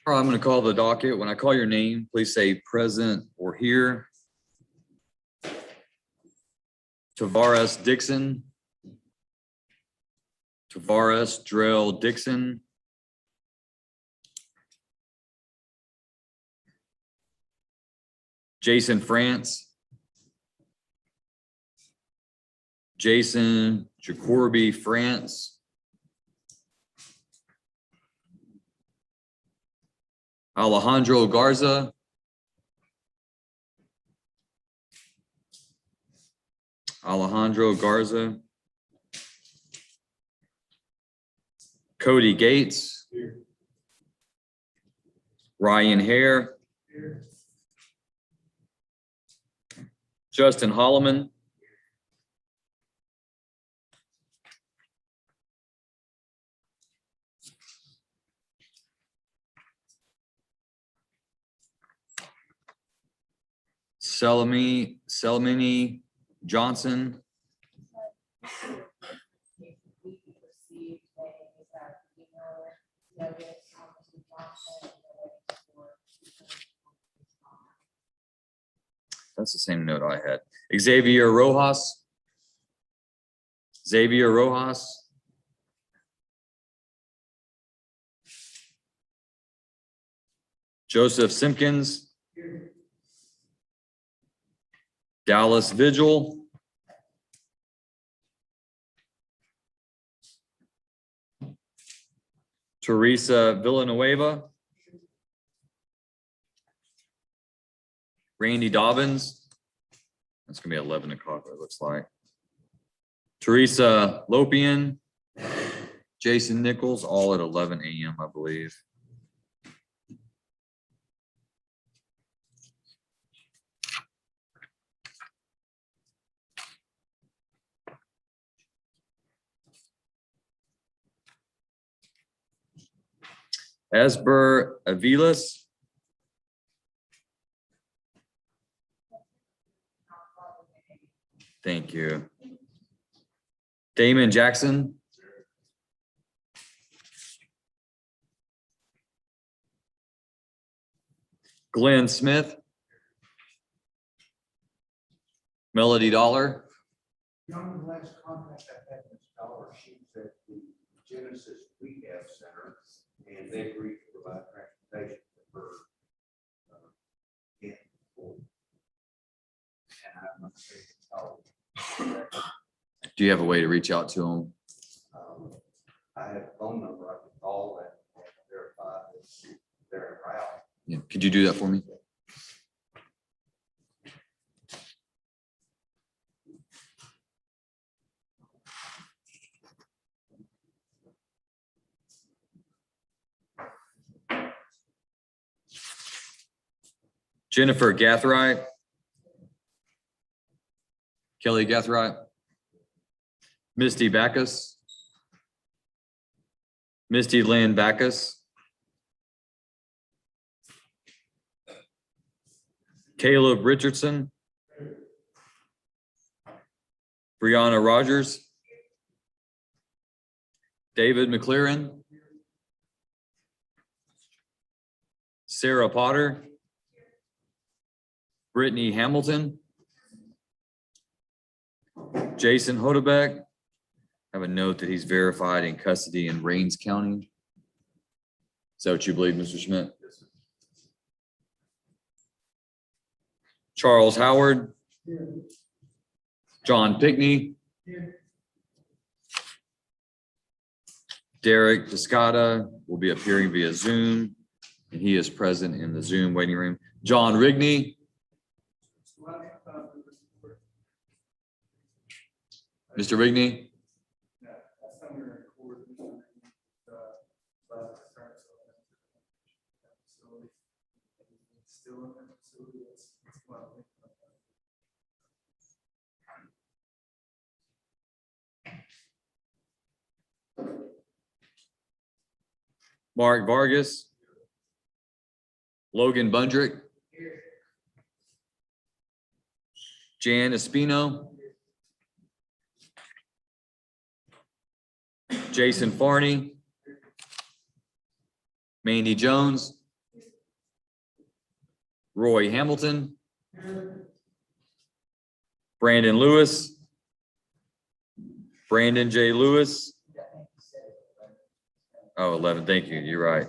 All right, I'm going to call the docket. When I call your name, please say present or here. Tavares Dixon. Tavares Drell Dixon. Jason France. Jason Jacoby France. Alejandro Garza. Alejandro Garza. Cody Gates. Here. Ryan Hare. Here. Justin Holloman. Selmini Johnson. That's the same note I had. Xavier Rojas. Xavier Rojas. Joseph Simpkins. Here. Dallas Vigil. Teresa Villanueva. Randy Dobbins. That's going to be 11 o'clock, it looks like. Teresa Lopian. Jason Nichols, all at 11 a.m., I believe. Esber Avilas. Thank you. Damon Jackson. Glenn Smith. Melody Dollar. Young, the last contact I had Ms. Dollar, she's at the Genesis Rehab Center, and they agreed to provide transportation for her. And I'm not sure how. Do you have a way to reach out to him? I have a phone number I can call and verify that they're en route. Yeah. Could you do that for me? Jennifer Gathright. Kelly Gathright. Misty Backus. Misty Lynn Backus. Caleb Richardson. Brianna Rogers. David McLaren. Sarah Potter. Brittany Hamilton. Jason Hodebeck. I have a note that he's verified in custody in Rains County. Is that what you believe, Mr. Schmidt? Yes, sir. Charles Howard. Here. John Pickney. Here. Derek Descata will be appearing via Zoom, and he is present in the Zoom waiting room. John Rigney. Mr. Rigney. Yeah, that's time we were recording. Still in that facility. That's what I think. Mark Vargas. Logan Bundrick. Jan Espino. Jason Farney. Mandy Jones. Roy Hamilton. Brandon Lewis. Brandon J. Lewis. Oh, 11. Thank you. You're right.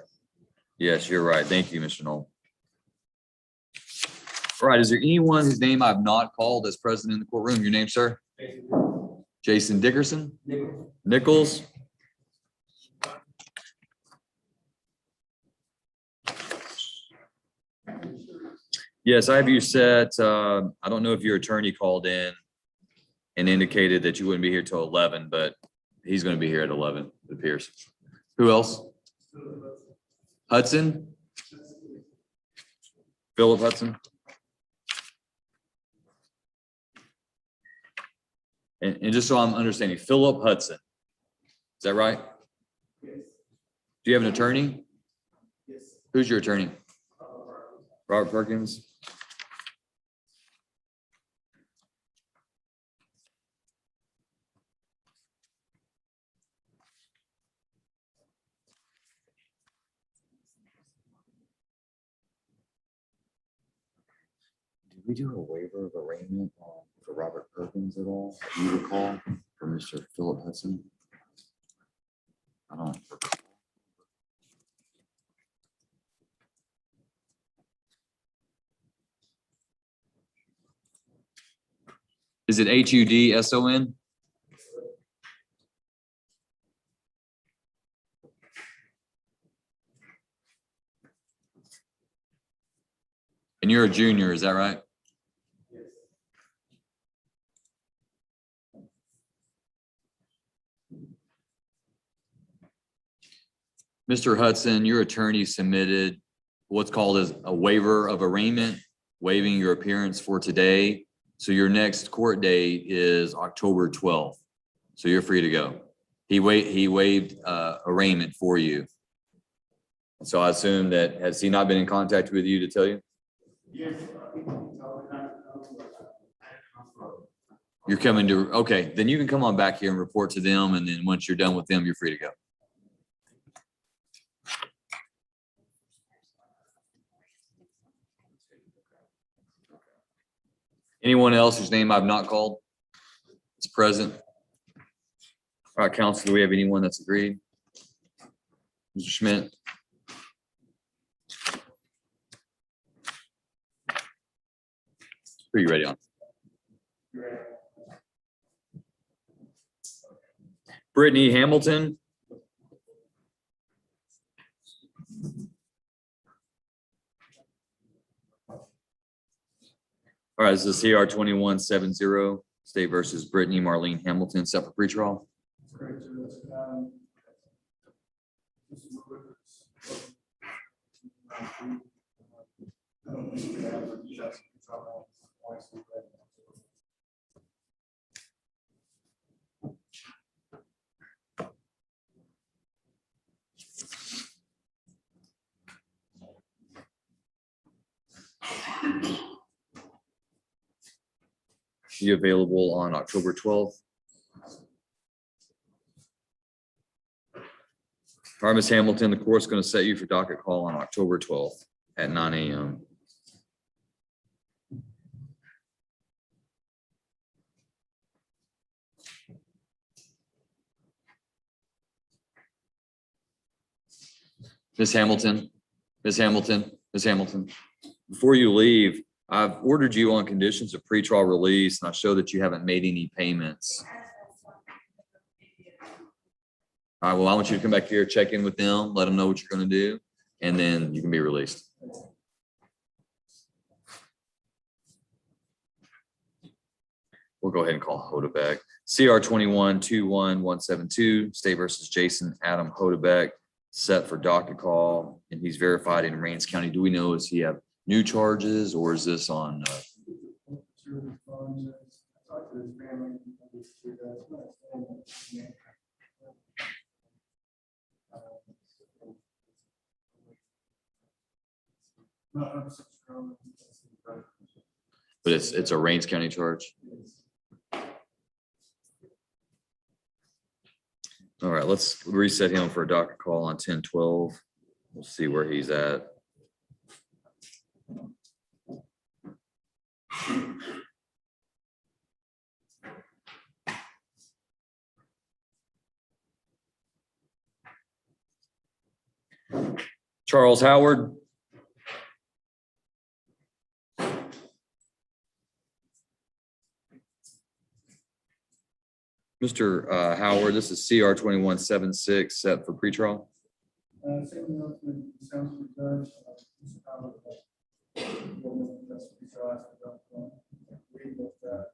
Yes, you're right. Thank you, Mr. Knoll. All right. Is there anyone whose name I've not called as present in the courtroom? Your name, sir? Jason Dickerson? Nichols? Yes, I have you set. I don't know if your attorney called in and indicated that you wouldn't be here till 11, but he's going to be here at 11, it appears. Who else? Hudson? Philip Hudson? And just so I'm understanding, Philip Hudson. Is that right? Yes. Do you have an attorney? Yes. Who's your attorney? Robert Perkins? Did we do a waiver of arraignment for Robert Perkins at all? Do you recall for Mr. Philip Hudson? I don't recall. Is it HUDSON? And you're a junior, is that right? Mr. Hudson, your attorney submitted what's called as a waiver of arraignment, waiving your appearance for today. So your next court date is October 12th. So you're free to go. He waived arraignment for you. So I assume that, has he not been in contact with you to tell you? Yes. You're coming to, okay, then you can come on back here and report to them. And then once you're done with them, you're free to go. Anyone else whose name I've not called is present? All right, counsel, do we have anyone that's agreed? Mr. Schmidt? Who are you ready on? Brittany Hamilton? All right, this is CR 2170, State versus Brittany Marlene Hamilton, set for pretrial. You available on October 12th? All right, Ms. Hamilton, the court's going to set you for docket call on October 12th at 9 a.m. Ms. Hamilton, Ms. Hamilton, Ms. Hamilton, before you leave, I've ordered you on conditions of pretrial release, and I show that you haven't made any payments. All right, well, I want you to come back here, check in with them, let them know what you're going to do, and then you can be released. We'll go ahead and call Hodebeck. CR 21-21172, State versus Jason Adam Hodebeck, set for docket call, and he's verified in Rains County. Do we know, does he have new charges, or is this on? But it's a Rains County charge. All right, let's reset him for a docket call on 10/12. We'll see where he's at. Charles Howard. Mr. Howard, this is CR 2176 set for pretrial. Same notes with sounds from judge. Mr. Howard, that's what we saw after that. We looked at.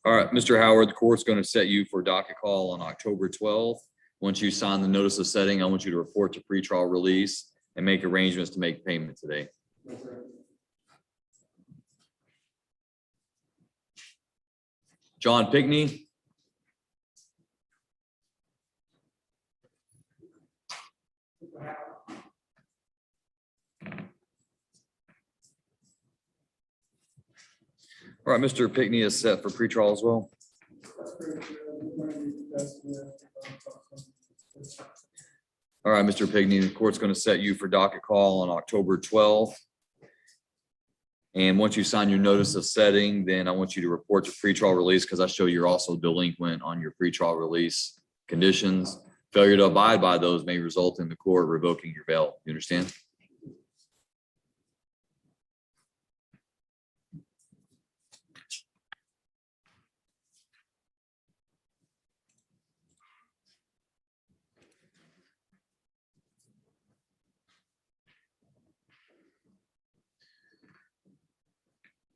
All right, Mr. Howard, the court's going to set you for docket call on October 12th. Once you sign the notice of setting, I want you to report to pretrial release and make arrangements to make payment today. John Pickney. All right, Mr. Pickney is set for pretrial as well. All right, Mr. Pickney, the court's going to set you for docket call on October 12th. And once you sign your notice of setting, then I want you to report to pretrial release because I show you're also delinquent on your pretrial release conditions. Failure to abide by those may result in the court revoking your bail. You understand?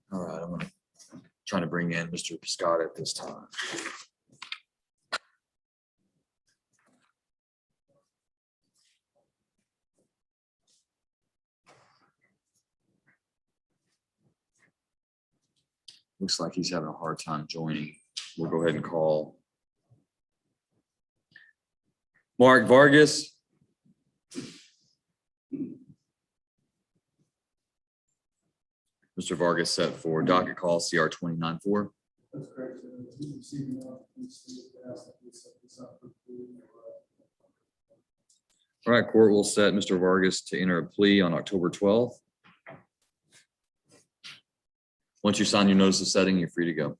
All right, I'm gonna try to bring in Mr. Piscotta at this time. Looks like he's having a hard time joining. We'll go ahead and call Mark Vargas. Mr. Vargas set for docket call CR 294. That's correct. All right, court will set Mr. Vargas to enter a plea on October 12th. Once you sign your notice of setting, you're free to go.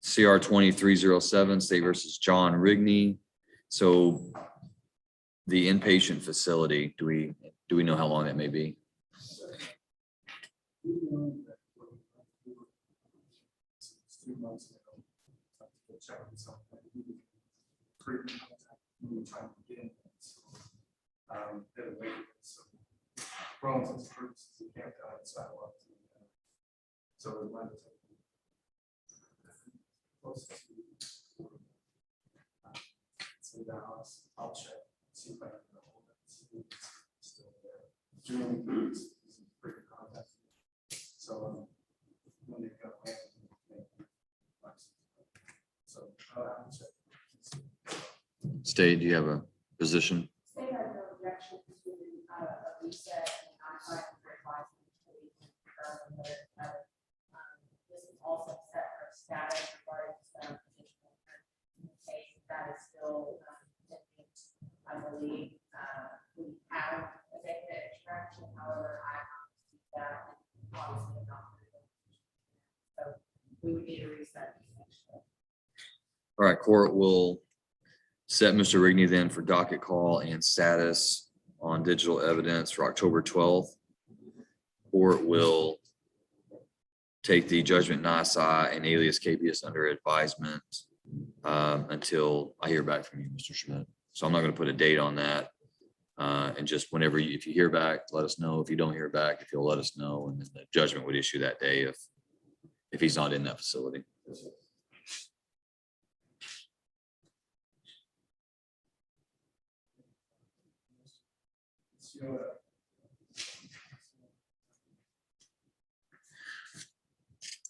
CR 2307, State versus John Rigney. So the inpatient facility, do we know how long that may be? I'll check, see if I can hold it, see if it's still there. Generally, it's pretty contact. So, when they got my. So, I'll have to check. State, do you have a position? State has no objection to a reset and I find for advisement. This is also set for status regarding some additional case that is still, I believe, we have a data extraction, however, I see that obviously not. So we would need to reset these next year. All right, court will set Mr. Rigney then for docket call and status on digital evidence for October 12th. Court will take the judgment nisi and alias capias under advisement until I hear back from you, Mr. Schmidt. So I'm not going to put a date on that. And just whenever, if you hear back, let us know. If you don't hear back, if you'll let us know, and then the judgment would issue that day if he's not in that facility.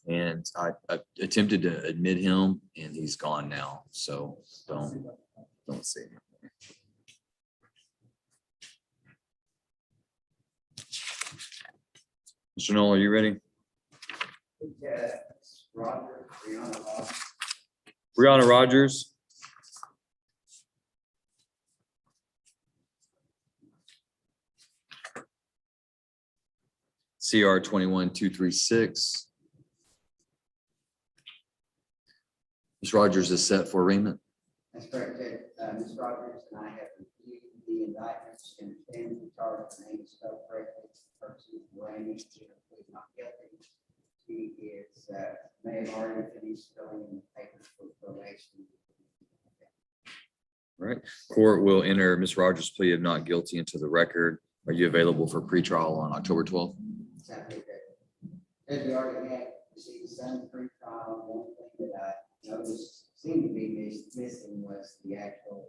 And I attempted to admit him and he's gone now. So don't see him. Mr. Knoll, are you ready? Yeah, Roger, Brianna Ross. Brianna Rogers. CR 21236. Ms. Rogers is set for arraignment. That's correct, Judge. Ms. Rogers and I have reviewed the indictments and understand the charge of name spelled correctly. The person is Randy, not guilty. He is, may have already finished filling in the papers for probation. All right, court will enter Ms. Rogers' plea of not guilty into the record. Are you available for pretrial on October 12th? Exactly, Judge. Judge, we already had received some pre-trial. One thing that I noticed seemed to be missing was the actual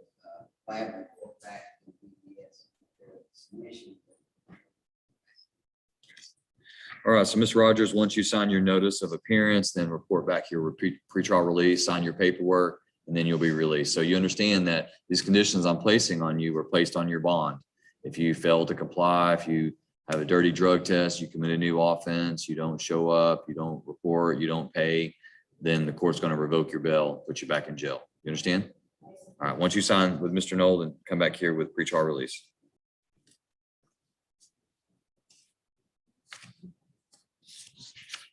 lab report back to PBS submission. All right, so Ms. Rogers, once you sign your notice of appearance, then report back your pretrial release, sign your paperwork, and then you'll be released. So you understand that these conditions I'm placing on you were placed on your bond. If you fail to comply, if you have a dirty drug test, you commit a new offense, you don't show up, you don't report, you don't pay, then the court's going to revoke your bail, put you back in jail. You understand? All right, once you sign with Mr. Knoll, then come back here with pretrial release.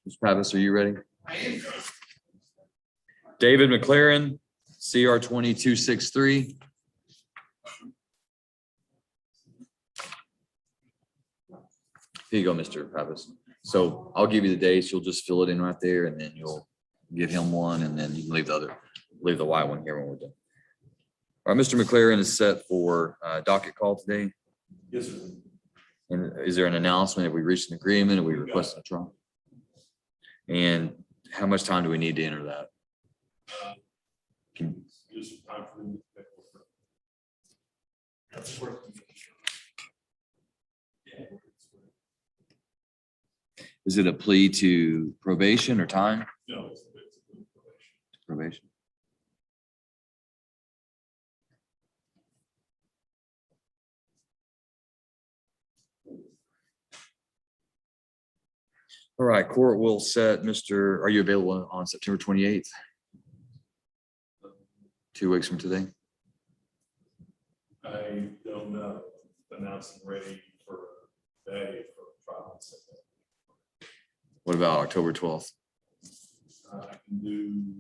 Mr. Pavis, are you ready? I am. David McLaren, CR 20263. Here you go, Mr. Pavis. So I'll give you the dates. You'll just fill it in right there, and then you'll give him one, and then you can leave the white one here when we're done. All right, Mr. McLaren is set for docket call today. Yes, sir. And is there an announcement? Have we reached an agreement? Have we requested a trial? And how much time do we need to enter that? Can- Just time for them to pick up. That's worth it. Yeah. Is it a plea to probation or time? No, it's a good probation. Probation. All right, court will set Mr. Are you available on September 28th? 2 weeks from today? I don't know, announcing ready for day for trial. What about October 12th? I can do.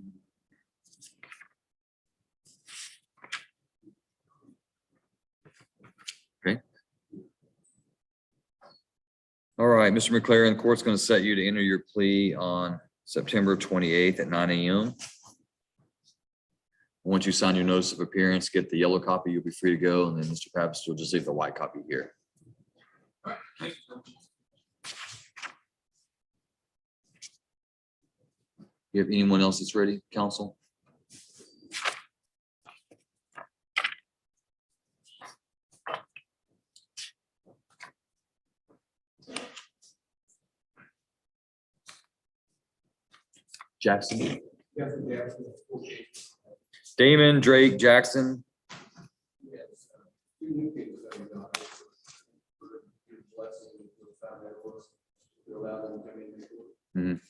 All right, Mr. McLaren, the court's going to set you to enter your plea on September 28th at 9 a.m. Once you sign your notice of appearance, get the yellow copy, you'll be free to go. And then Mr. Pappas, you'll just leave the white copy here. You have anyone else that's ready, counsel? Jackson? Damon, Drake, Jackson. Mhm.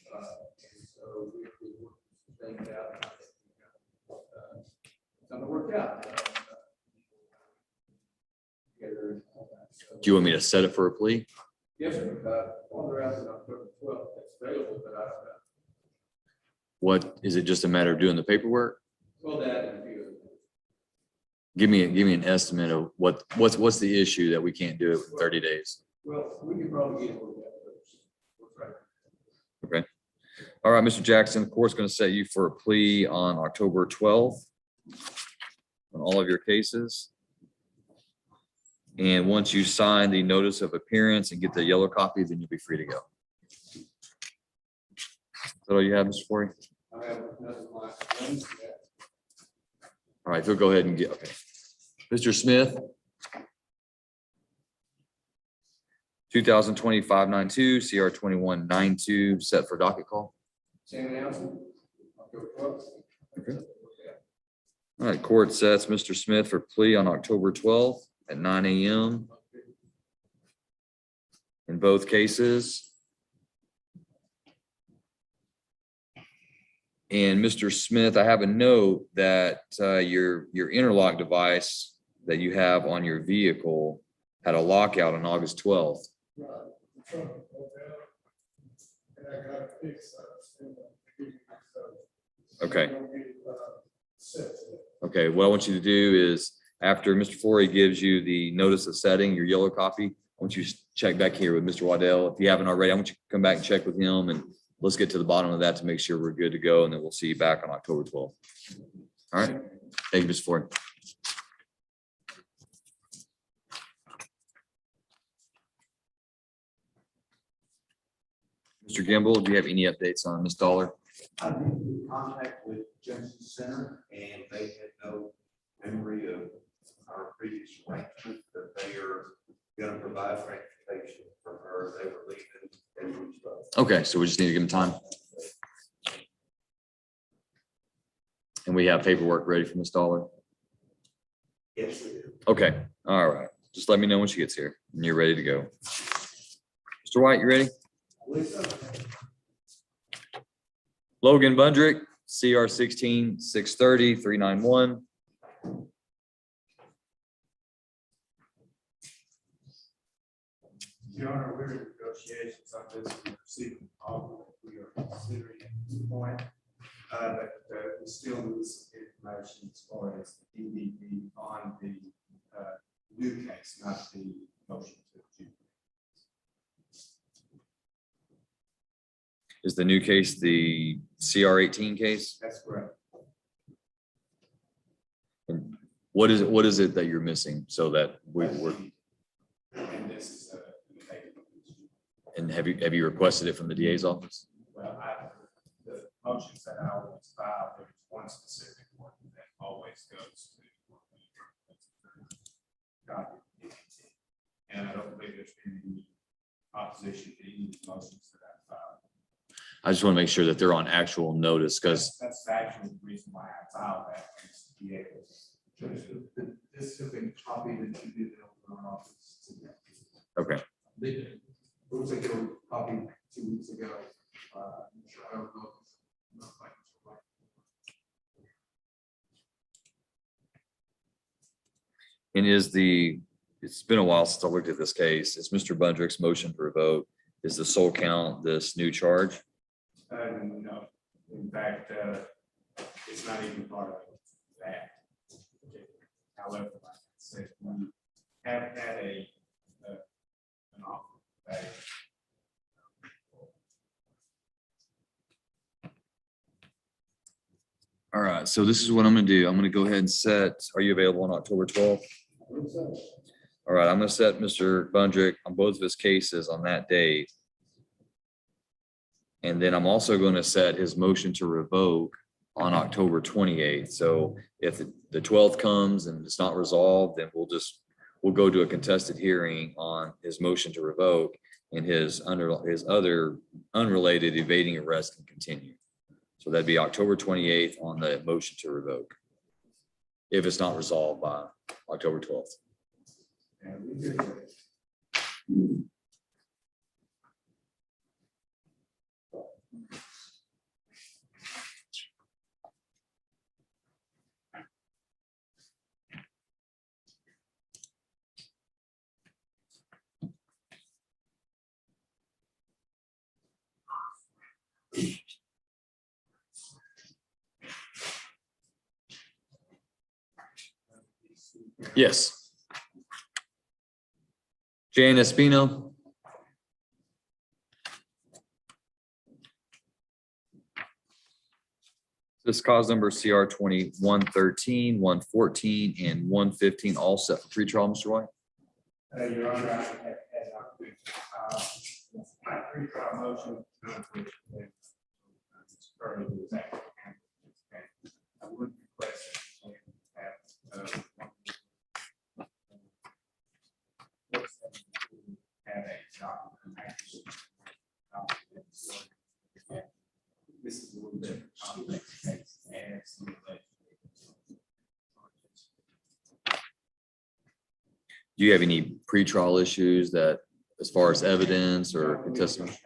Do you want me to set it for a plea? Yes, sir. On the route on October 12th, that's available, but I don't know. What, is it just a matter of doing the paperwork? Well, that and a few other things. Give me an estimate of what's the issue that we can't do it in 30 days? Well, we can probably get a little bit first. We'll try. Okay. All right, Mr. Jackson, the court's going to set you for a plea on October 12th on all of your cases. And once you sign the notice of appearance and get the yellow copy, then you'll be free to go. Is that all you have, Mr. Forey? I have nothing like that. All right, so go ahead and get, okay. Mr. Smith. 2025-92, CR 2192, set for docket call. Same announcement, October 12th. Okay. All right, court sets Mr. Smith for plea on October 12th at 9 a.m. in both cases. And Mr. Smith, I have a note that your interlock device that you have on your vehicle had a lockout on August 12th. Right, the truck broke down, and I got it fixed, and I give you my stuff. Okay. Don't get, set. Okay, what I want you to do is, after Mr. Forey gives you the notice of setting, your yellow copy, I want you to check back here with Mr. Waddell. If you haven't already, I want you to come back and check with him, and let's get to the bottom of that to make sure we're good to go, and then we'll see you back on October 12th. All right, thank you, Mr. Forey. Mr. Gimbel, do you have any updates on Ms. Dollar? I did in contact with Jensen Center, and they had no memory of our previous arrangement, that they are gonna provide transportation for her. They were leaving and stuff. Okay, so we just need to give them time. And we have paperwork ready for Ms. Dollar? Yes, we do. Okay, all right. Just let me know when she gets here and you're ready to go. Mr. White, you ready? Logan Bundrick, CR 16-630-391. Your Honor, we're in negotiations on this, we received an offer that we are considering at this point. But we still need some information as far as the DDP on the new case, not the motion to adjourn. Is the new case the CR 18 case? That's correct. And what is it that you're missing so that we're, And this is and have you requested it from the DA's office? well, the motions that I always file, there's one specific one that always goes to. And I don't believe there's been any opposition to any of the motions that I filed. I just want to make sure that they're on actual notice because, That's actually the reason why I filed that. Is to be able to- This has been copied and you did in our office. okay. It looks like they were copied 2 weeks ago. I don't know. And it's been a while since I looked at this case. It's Mr. Bundrick's motion to revoke. Is the sole count this new charge? No, in fact, it's not even part of that. However, like I said, we have had an offer that All right, so this is what I'm gonna do. I'm gonna go ahead and set, are you available on October 12th? All right, I'm gonna set Mr. Bundrick on both of his cases on that date. And then I'm also gonna set his motion to revoke on October 28th. So if the 12th comes and it's not resolved, then we'll go to a contested hearing on his motion to revoke, and his other unrelated evading arrest can continue. So that'd be October 28th on the motion to revoke, if it's not resolved by October 12th. Yes. Jan Espino. This cause number CR 20-113, 114, and 115, all set for pretrial, Mr. White? Your Honor, I have had an opportunity to my pre-trial motion. I would request that we have a document. This is a little bit complex case and some of the- Do you have any pretrial issues that, as far as evidence or testimony?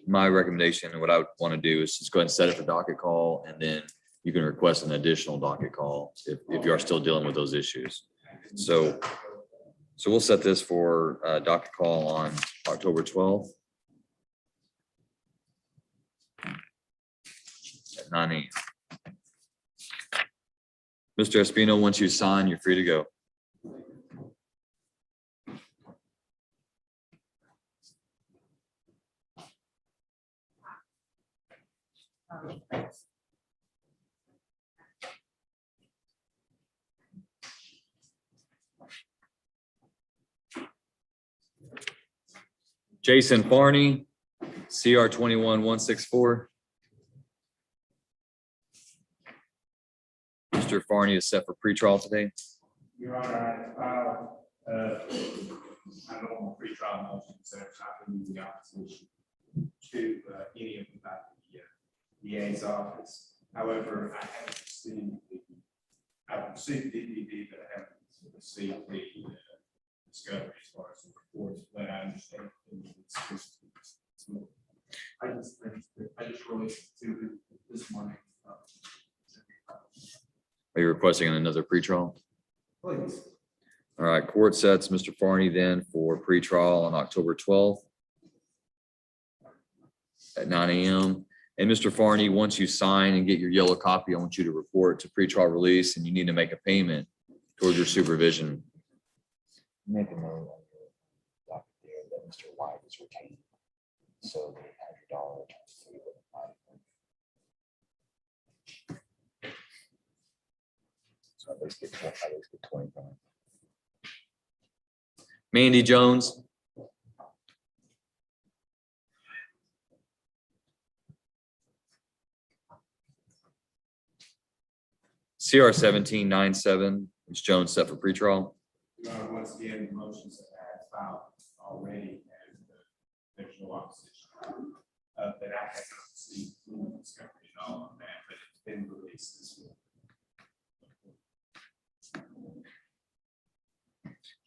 my recommendation and what I would want to do is just go ahead and set it for docket call, and then you can request an additional docket call if you are still dealing with those issues. So we'll set this for docket call on October 12th at 9 a.m. Mr. Espino, once you sign, you're free to go. Jason Farney, CR 21164. Mr. Farney is set for pretrial today. Your Honor, I filed, my normal pretrial motions that have not been in the opposition to any of them about the DA's office. However, I haven't received I've received the DVD, but I haven't received the discovery as far as the reports, but I understand. I just released to this morning. Are you requesting another pretrial? Please. All right, court sets Mr. Farney then for pretrial on October 12th at 9 a.m. And Mr. Farney, once you sign and get your yellow copy, I want you to report to pretrial release, and you need to make a payment towards your supervision. Make a note on your docket there that Mr. White is retained. So the $100 fee would apply to him. So at least get 25. Mandy Jones. CR 1797, Ms. Jones set for pretrial. Your Honor, once again, the motions that I have filed already, and there's no opposition. But I have not received full discovery at all on that, but it's been released this week.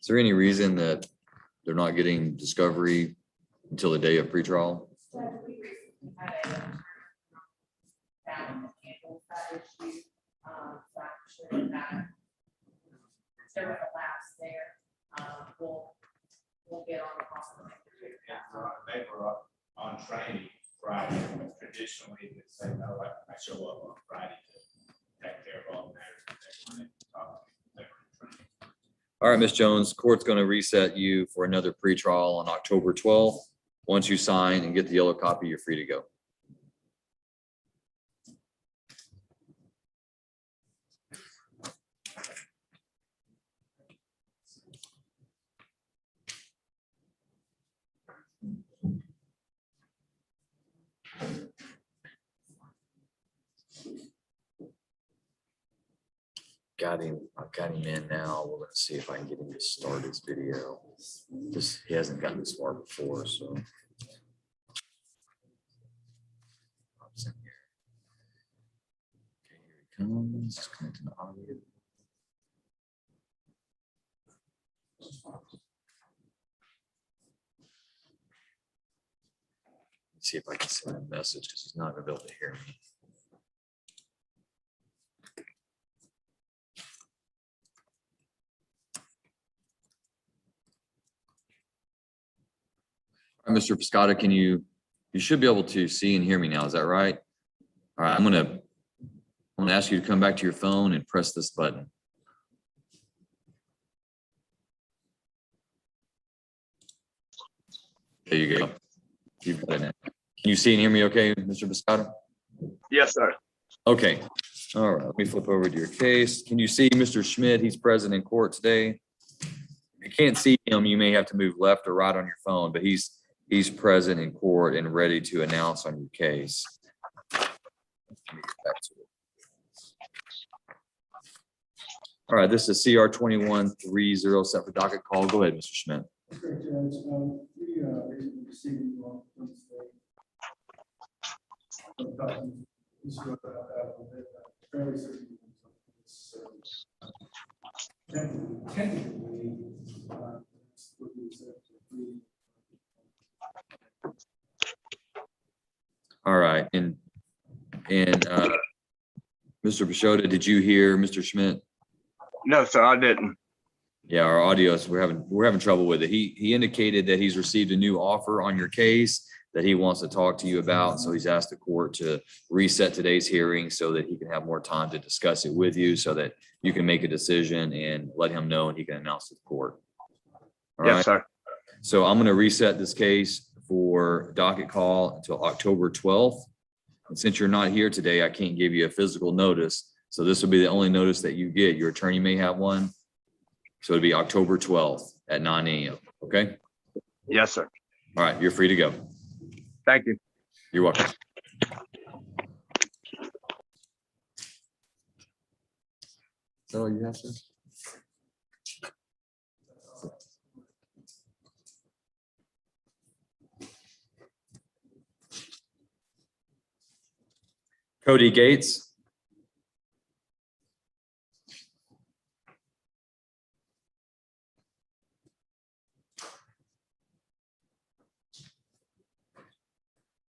Is there any reason that they're not getting discovery until the day of pretrial? So we recently had a that handles that issue. So I'm sure that there was a lapse there. We'll get on the possibility. They were on training Friday. Traditionally, they say, no, I show up on Friday to take care of all matters. All right, Ms. Jones, court's going to reset you for another pretrial on October 12th. Once you sign and get the yellow copy, you're free to go. I've got him in now. We're gonna see if I can get him to start his video. Just, he hasn't gotten this far before, so. Pops in here. Okay, here he comes. Just connecting the audio. Let's see if I can send a message because he's not gonna be able to hear me. Mr. Piscata, you should be able to see and hear me now. Is that right? All right, I'm gonna ask you to come back to your phone and press this button. There you go. You've got it now. Can you see and hear me okay, Mr. Piscata? Yes, sir. Okay. All right, let me flip over to your case. Can you see Mr. Schmidt? He's present in court today. If you can't see him, you may have to move left or right on your phone, but he's present in court and ready to announce on your case. Let me get back to it. All right, this is CR 2130 set for docket call. Go ahead, Mr. Schmidt. Okay, Judge, we recently received one from the state. Fairly certain. Technically, would be All right, and Mr. Pashota, did you hear Mr. Schmidt? No, sir, I didn't. Yeah, our audio, we're having trouble with it. He indicated that he's received a new offer on your case that he wants to talk to you about. So he's asked the court to reset today's hearing so that he can have more time to discuss it with you so that you can make a decision and let him know and he can announce to the court. All right. Yes, sir. So I'm going to reset this case for docket call until October 12th. And since you're not here today, I can't give you a physical notice. So this will be the only notice that you get. Your attorney may have one. So it'll be October 12th at 9 a.m. Okay. Yes, sir. All right. You're free to go. Thank you. You're welcome. Is that all you have, sir? Cody Gates.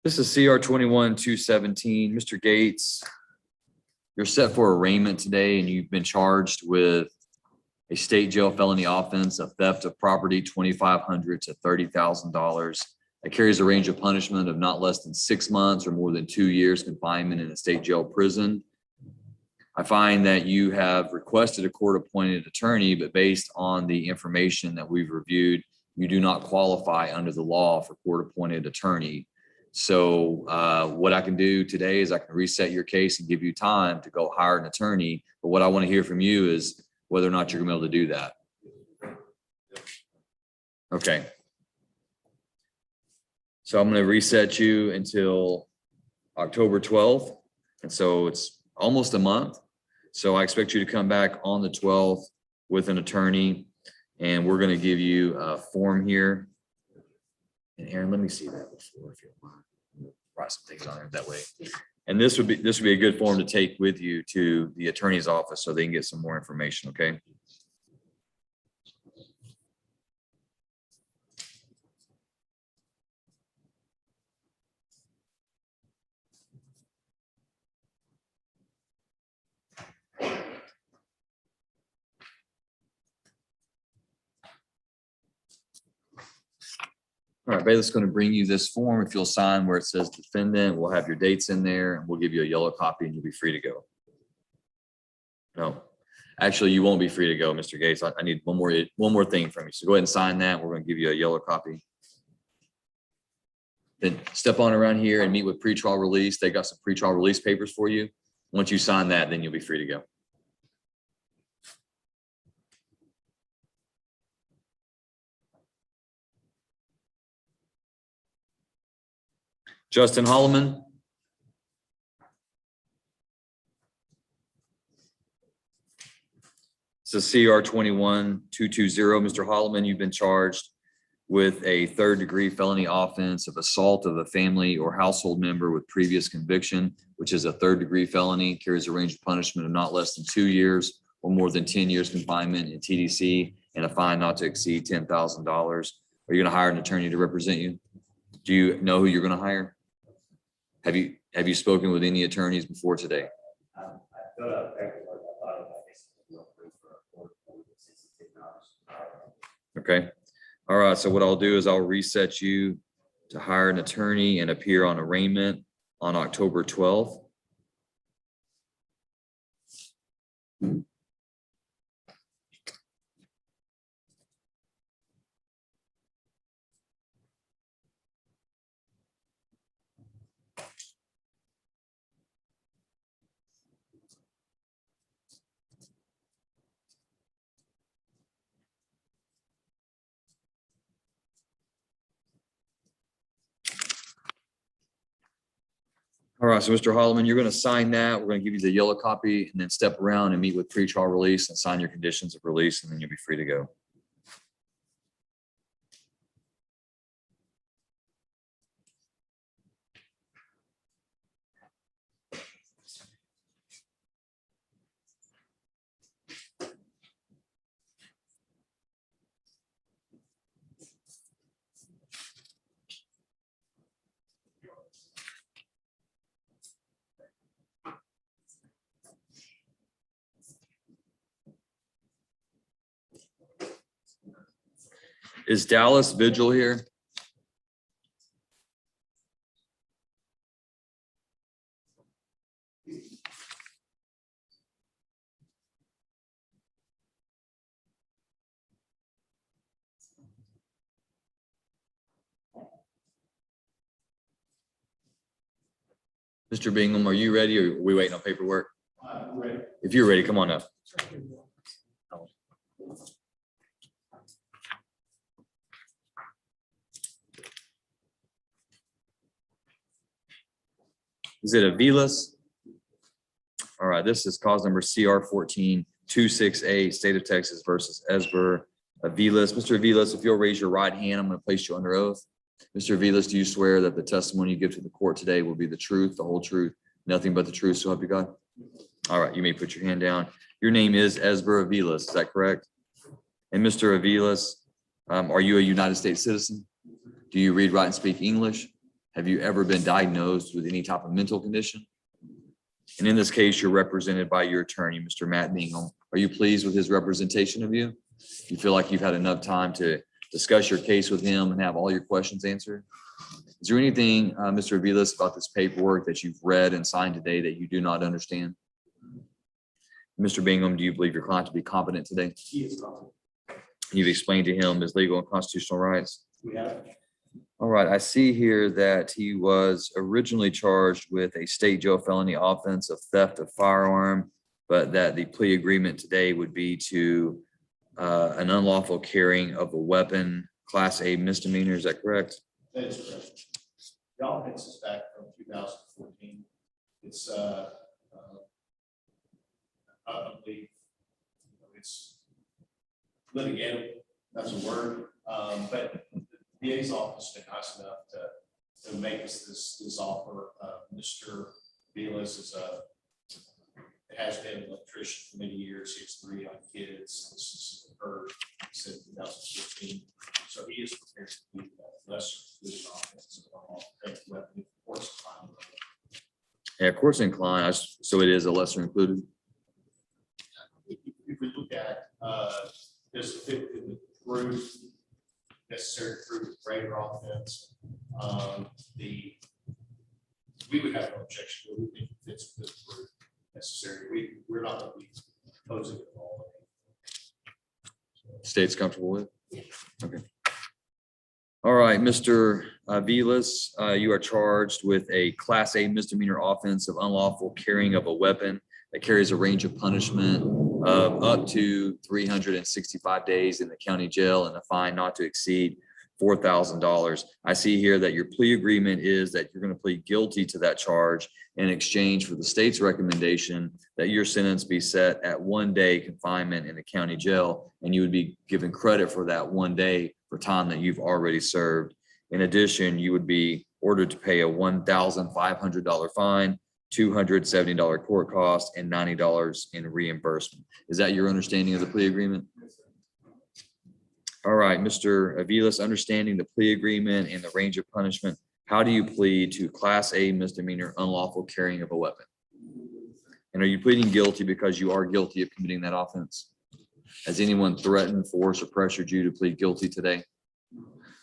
This is CR 21-217. Mr. Gates, you're set for arraignment today and you've been charged with a state jail felony offense of theft of property, $2,500 to $30,000. That carries a range of punishment of not less than 6 months or more than 2 years confinement in a state jail prison. I find that you have requested a court-appointed attorney, but based on the information that we've reviewed, you do not qualify under the law for court-appointed attorney. So what I can do today is I can reset your case and give you time to go hire an attorney. But what I want to hear from you is whether or not you're going to be able to do that. Okay. So I'm going to reset you until October 12th. And so it's almost a month. So I expect you to come back on the 12th with an attorney. And we're going to give you a form here. And Aaron, let me see that before if you don't mind. Write some things on there that way. And this would be a good form to take with you to the attorney's office so they can get some more information, okay? All right, Bailiff's going to bring you this form. If you'll sign where it says defendant, we'll have your dates in there and we'll give you a yellow copy and you'll be free to go. No, actually, you won't be free to go, Mr. Gates. I need one more thing from you. So go ahead and sign that. We're going to give you a yellow copy. Then step on around here and meet with pretrial release. They got some pretrial release papers for you. Once you sign that, then you'll be free to go. Justin Holloman. This is CR 21-220. Mr. Holloman, you've been charged with a third-degree felony offense of assault of a family or household member with previous conviction, which is a third-degree felony, carries a range of punishment of not less than 2 years or more than 10 years confinement in TDC and a fine not to exceed $10,000. Are you going to hire an attorney to represent you? Do you know who you're going to hire? Have you spoken with any attorneys before today? I filled out paperwork. I thought about this. For a court since it did not. Okay. All right. So what I'll do is I'll reset you to hire an attorney and appear on arraignment on October 12th. All right, so Mr. Holloman, you're going to sign that. We're going to give you the yellow copy and then step around and meet with pretrial release and sign your conditions of release, and then you'll be free to go. Is Dallas Vigil here? Mr. Bingham, are you ready or are we waiting on paperwork? Ready. If you're ready, come on up. Is it Aviles? All right, this is cause number CR 14-26A, State of Texas versus Esber Aviles. Mr. Aviles, if you'll raise your right hand, I'm going to place you under oath. Mr. Aviles, do you swear that the testimony you give to the court today will be the truth, the whole truth, nothing but the truth, so help you God? All right, you may put your hand down. Your name is Esber Aviles, is that correct? And Mr. Aviles, are you a United States citizen? Do you read, write, and speak English? Have you ever been diagnosed with any type of mental condition? And in this case, you're represented by your attorney, Mr. Matt Bingham. Are you pleased with his representation of you? You feel like you've had enough time to discuss your case with him and have all your questions answered? Is there anything, Mr. Aviles, about this paperwork that you've read and signed today that you do not understand? Mr. Bingham, do you believe your client to be competent today? He is competent. You've explained to him his legal and constitutional rights. We have. All right, I see here that he was originally charged with a state jail felony offense of theft of firearm, but that the plea agreement today would be to an unlawful carrying of a weapon, Class A misdemeanor. Is that correct? That is correct. The offense is back from 2014. It's, I believe, it's litigated, that's a word, but the DA's office has been nice enough to make us this offer. Mr. Vilas has been an electrician for many years. He has 3 young kids. This is occurred since 2015. So he is prepared to do that lesser included offense. Yeah, court's inclined. So it is a lesser included. If we look at this fit in the proof, necessary proof of greater offense, we would have no objection. We think it fits with the proof necessary. We're not going to be opposing it at all. State's comfortable with? Okay. All right, Mr. Vilas, you are charged with a Class A misdemeanor offense of unlawful carrying of a weapon that carries a range of punishment of up to 365 days in the county jail and a fine not to exceed $4,000. I see here that your plea agreement is that you're going to plead guilty to that charge in exchange for the state's recommendation that your sentence be set at 1 day confinement in the county jail, and you would be given credit for that 1 day for time that you've already served. In addition, you would be ordered to pay a $1,500 fine, $270 court cost, and $90 in reimbursement. Is that your understanding of the plea agreement? All right, Mr. Aviles, understanding the plea agreement and the range of punishment, how do you plead to Class A misdemeanor unlawful carrying of a weapon? And are you pleading guilty because you are guilty of committing that offense? Has anyone threatened, forced, or pressured you to plead guilty today?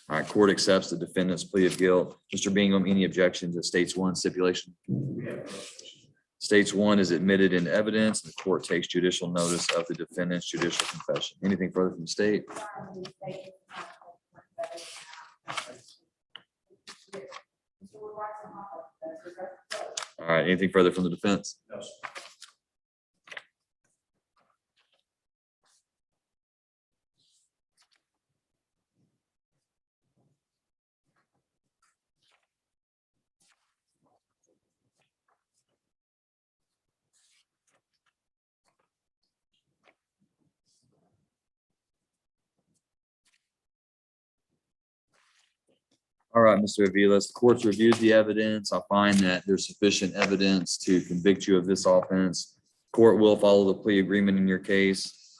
All right, court accepts the defendant's plea of guilt. Mr. Bingham, any objection to States 1 stipulation? We have no objection. States 1 is admitted in evidence. The court takes judicial notice of the defendant's judicial confession. Anything further from the state? All right, anything further from the defense? No, sir. All right, Mr. Aviles, the court's reviewed the evidence. I find that there's sufficient evidence to convict you of this offense. Court will follow the plea agreement in your case.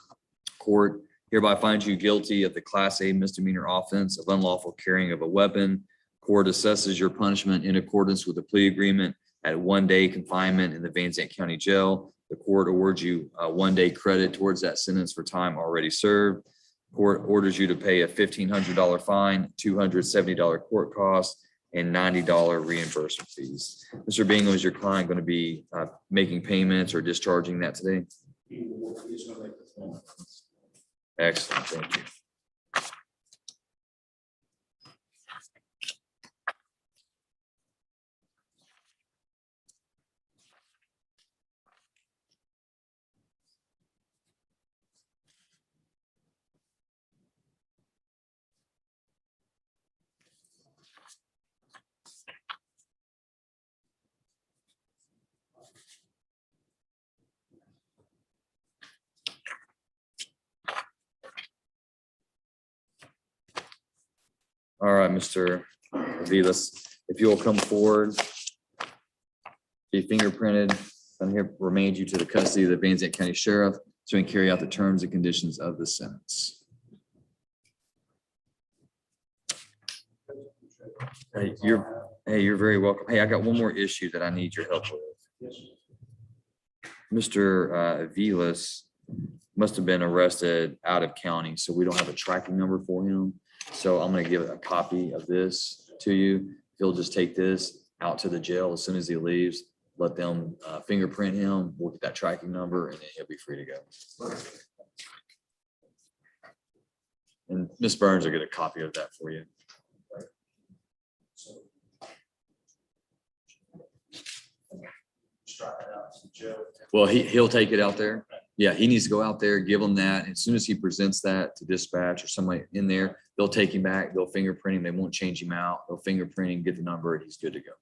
Court hereby finds you guilty of the Class A misdemeanor offense of unlawful carrying of a weapon. Court assesses your punishment in accordance with the plea agreement at 1 day confinement in the Van Zandt County Jail. The court awards you 1 day credit towards that sentence for time already served. Court orders you to pay a $1,500 fine, $270 court costs, and $90 reimbursement fees. Mr. Bingham, is your client going to be making payments or discharging that today? He's gonna make this one. Excellent, thank you. All right, Mr. Avilas, if you'll come forward. Be fingerprinted, and here remain you to the custody of the Van Zandt County Sheriff so we can carry out the terms and conditions of the sentence. Hey, you're very welcome. Hey, I got one more issue that I need your help with. Mr. Avilas must have been arrested out of county, so we don't have a tracking number for him. So I'm gonna give a copy of this to you. He'll just take this out to the jail as soon as he leaves, let them fingerprint him, we'll get that tracking number, and then he'll be free to go. And Ms. Burns will get a copy of that for you. Well, he'll take it out there. Yeah, he needs to go out there, give them that. As soon as he presents that to dispatch or somebody in there, they'll take him back, they'll fingerprint him. They won't change him out. They'll fingerprint him, get the number, and he's good to go.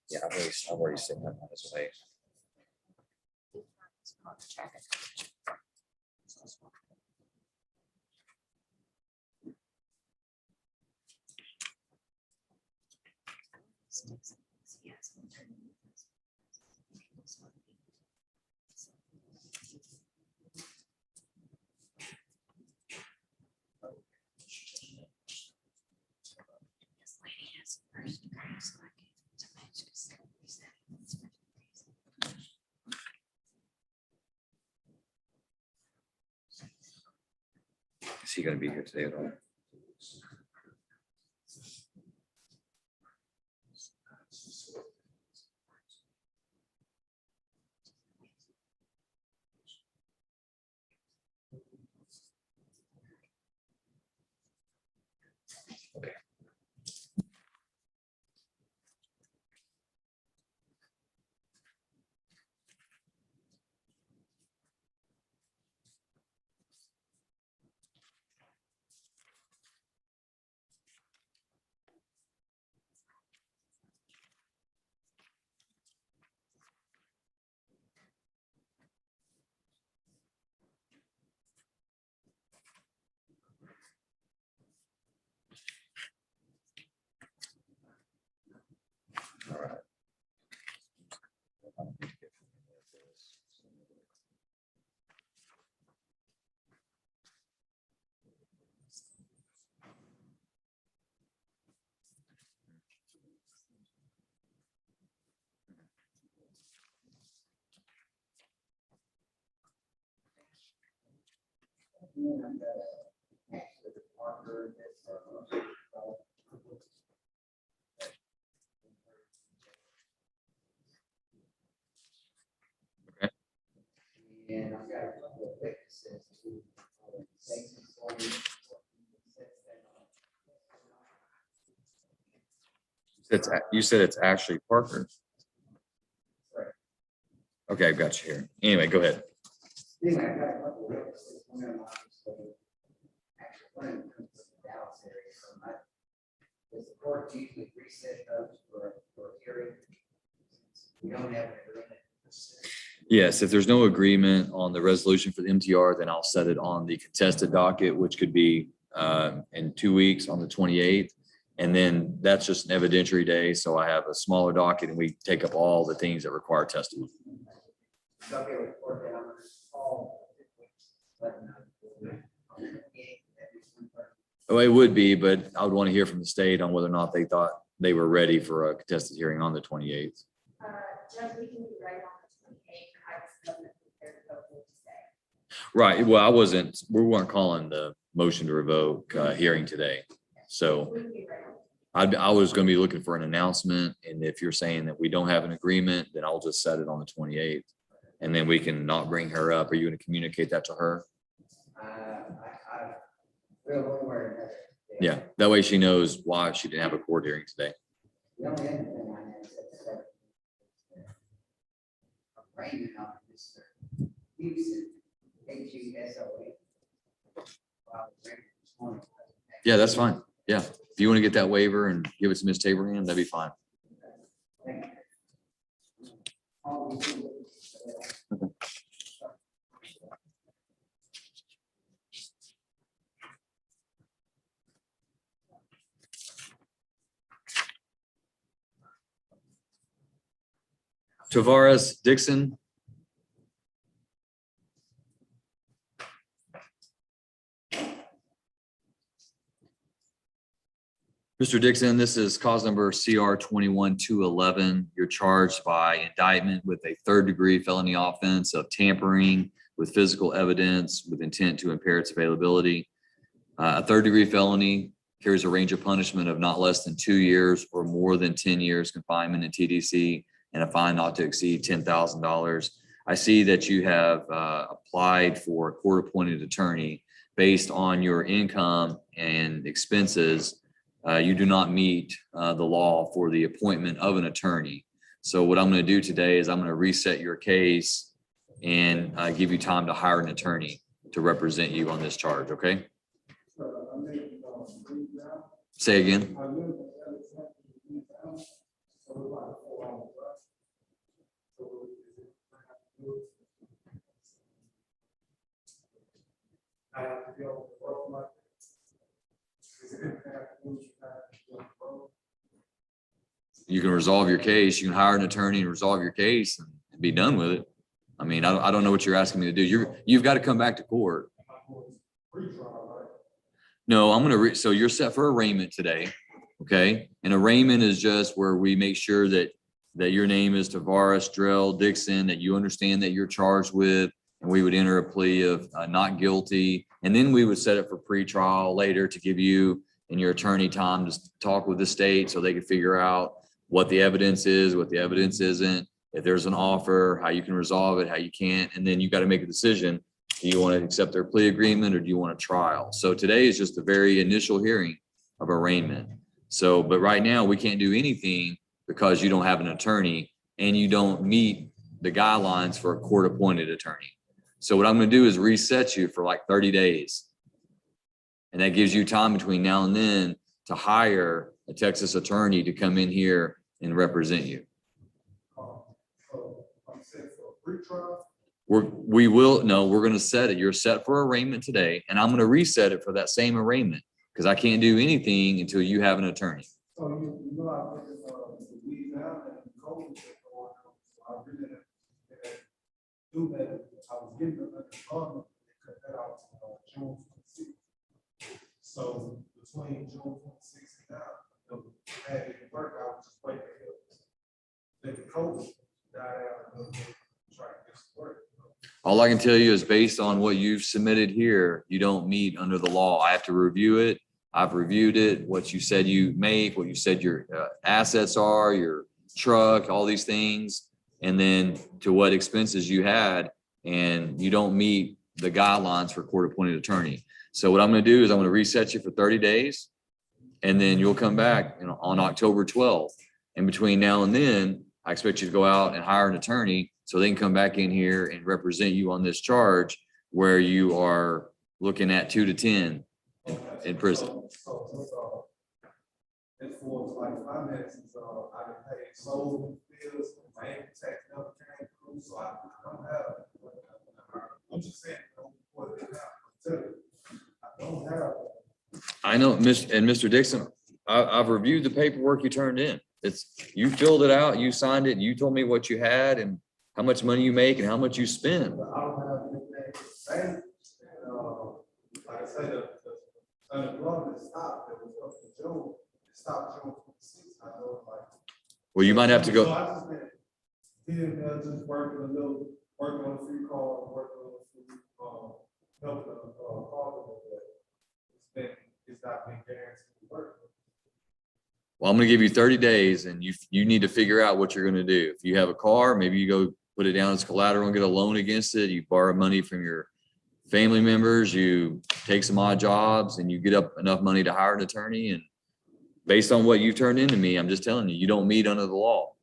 Yeah, I've already seen that on his way. Is he gonna be here today at all? Okay. All right. And I've got a couple of witnesses who say some for me. You said it's Ashley Parker. Right. Okay, I've got you here. Anyway, go ahead. Anyway, I've got a couple of witnesses. One of them obviously, actually, one of them comes from the Dallas area. So does the court usually reset those for hearing? We don't have an agreement. Yes, if there's no agreement on the resolution for the MTR, then I'll set it on the contested docket, which could be in 2 weeks on the 28th. And then that's just an evidentiary day. So I have a smaller docket and we take up all the things that require testimony. Okay, with court down. But, on the 28th, that is one person. Oh, it would be, but I would want to hear from the state on whether or not they thought they were ready for a contested hearing on the 28th. Judge, we can be right on the 28th. I just wasn't prepared to vote today. Right. Well, we weren't calling the motion to revoke hearing today. So We can be right on. I was going to be looking for an announcement. And if you're saying that we don't have an agreement, then I'll just set it on the 28th. And then we can not bring her up. Are you going to communicate that to her? I will one way or another. Yeah. That way she knows why she didn't have a court hearing today. The only other thing I have is that Raymond on Mr. Houston, HUSON. Yeah, that's fine. Yeah. If you want to get that waiver and give it to Ms. Taberham, that'd be fine. Tavares Dixon. Mr. Dixon, this is cause number CR 21-211. You're charged by indictment with a third-degree felony offense of tampering with physical evidence with intent to impair its availability. A third-degree felony carries a range of punishment of not less than 2 years or more than 10 years confinement in TDC and a fine not to exceed $10,000. I see that you have applied for a court-appointed attorney based on your income and expenses. You do not meet the law for the appointment of an attorney. So what I'm going to do today is I'm going to reset your case and give you time to hire an attorney to represent you on this charge, okay? Say again. You can resolve your case. You can hire an attorney and resolve your case and be done with it. I mean, I don't know what you're asking me to do. You've got to come back to court. No, I'm going to, so you're set for arraignment today. Okay. And arraignment is just where we make sure that your name is Tavares Drell Dixon, that you understand that you're charged with, and we would enter a plea of not guilty. And then we would set it for pretrial later to give you and your attorney time to talk with the state so they can figure out what the evidence is, what the evidence isn't, if there's an offer, how you can resolve it, how you can't. And then you got to make a decision. Do you want to accept their plea agreement or do you want a trial? So today is just a very initial hearing of arraignment. So, but right now we can't do anything because you don't have an attorney and you don't meet the guidelines for a court-appointed attorney. So what I'm going to do is reset you for like 30 days. And that gives you time between now and then to hire a Texas attorney to come in here and represent you. We're going to set it. You're set for arraignment today, and I'm going to reset it for that same arraignment because I can't do anything until you have an attorney. So you know, I think the weed now and COVID is going on, so I really didn't do that. I was getting another department and cut that out to June 26th. So between June 26th and now, I had it work, I was just waiting to let the COVID die out a little bit, try to get some work. All I can tell you is based on what you've submitted here, you don't meet under the law. I have to review it. I've reviewed it, what you said you make, what you said your assets are, your truck, all these things, and then to what expenses you had, and you don't meet the guidelines for court-appointed attorney. So what I'm going to do is I'm going to reset you for 30 days, and then you'll come back on October 12th. And between now and then, I expect you to go out and hire an attorney so they can come back in here and represent you on this charge where you are looking at 2 to 10 in prison. So, as for like finances, I can pay sold bills, my income tax never came through, so I don't have. I'm just saying, what it is, I don't have. I know, Mr. Dixon, I've reviewed the paperwork you turned in. You filled it out, you signed it, and you told me what you had and how much money you make and how much you spend. I don't have anything unemployment stopped, it was up to June, it stopped June 26th, I know, like. Well, you might have to So go, I just been, here, just working a little, working on a few calls, working on a few, helping, call them, but it's not been guaranteed work. well, I'm gonna give you 30 days and you need to figure out what you're gonna do. If you have a car, maybe you go put it down as collateral and get a loan against it. You borrow money from your family members, you take some odd jobs and you get up enough money to hire an attorney. And based on what you've turned into me, I'm just telling you, you don't meet under the law.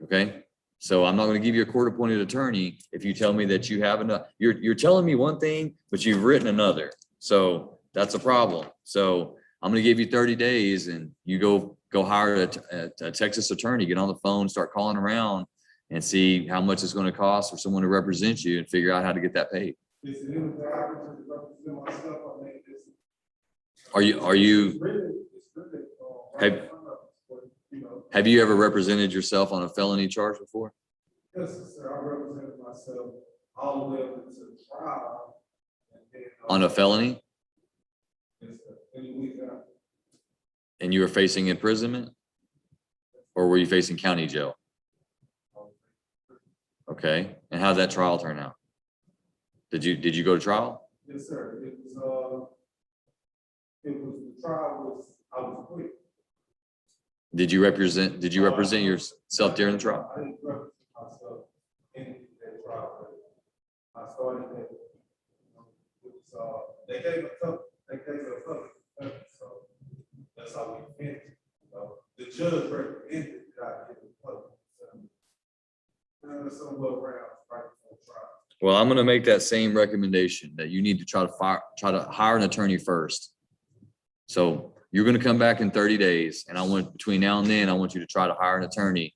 Okay? So I'm not gonna give you a court-appointed attorney if you tell me that you have enough. You're telling me one thing, but you've written another. So that's a problem. So I'm gonna give you 30 days and you go hire a Texas attorney, get on the phone, start calling around and see how much it's gonna cost for someone to represent you and figure out how to get that paid. Is it anything I can just represent myself, I mean, it's. Are you, It's really, Have- you know, have you ever represented yourself on a felony charge before? yes, sir, I represented myself all the way up into the trial. And then, On a felony yes, sir, in Louisiana. and you were facing imprisonment? Or were you facing county jail? Okay, and how'd that trial turn out? Did you go to trial? Yes, sir, the trial was, I was quick. Did you represent yourself during the trial? I didn't represent myself in that trial, but I started that. It was, they gave a couple, so that's how we finished. The judge recommended that I give a public. Somewhere around right before trial. Well, I'm gonna make that same recommendation that you need to try to hire an attorney first. So you're gonna come back in 30 days and I want, between now and then, I want you to try to hire an attorney.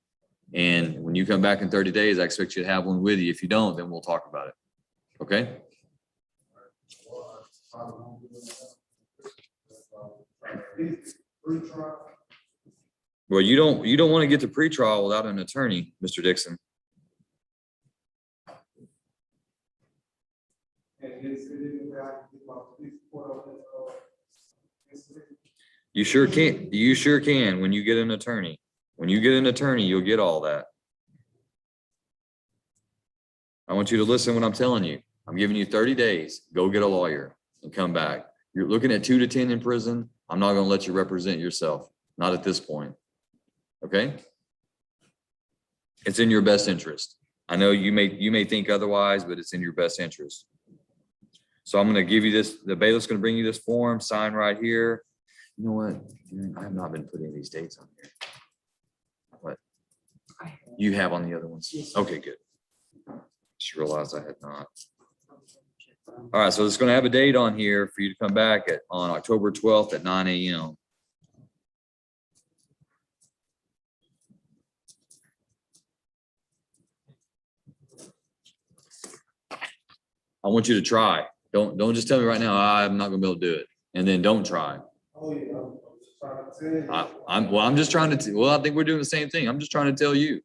And when you come back in 30 days, I expect you to have one with you. If you don't, then we'll talk about it. Okay? Pre-trial, Well, you don't want to get to pretrial without an attorney, Mr. Dixon. and it's, it is where I can get my police report on this, incident. You sure can. You sure can when you get an attorney. When you get an attorney, you'll get all that. I want you to listen to what I'm telling you. I'm giving you 30 days. Go get a lawyer and come back. You're looking at 2 to 10 in prison. I'm not going to let you represent yourself. Not at this point. Okay? It's in your best interest. I know you may think otherwise, but it's in your best interest. So I'm going to give you this, the bailiff's going to bring you this form, sign right here. You know what? I have not been putting these dates on here. What? You have on the other ones? Okay, good. Just realized I had not. All right, so it's going to have a date on here for you to come back on October 12th at 9 a.m. I want you to try. Don't just tell me right now, I'm not gonna be able to do it. And then don't try. Oh, yeah, I'm just trying to tell you. I'm just trying to, well, I think we're doing the same thing. I'm just trying to tell you.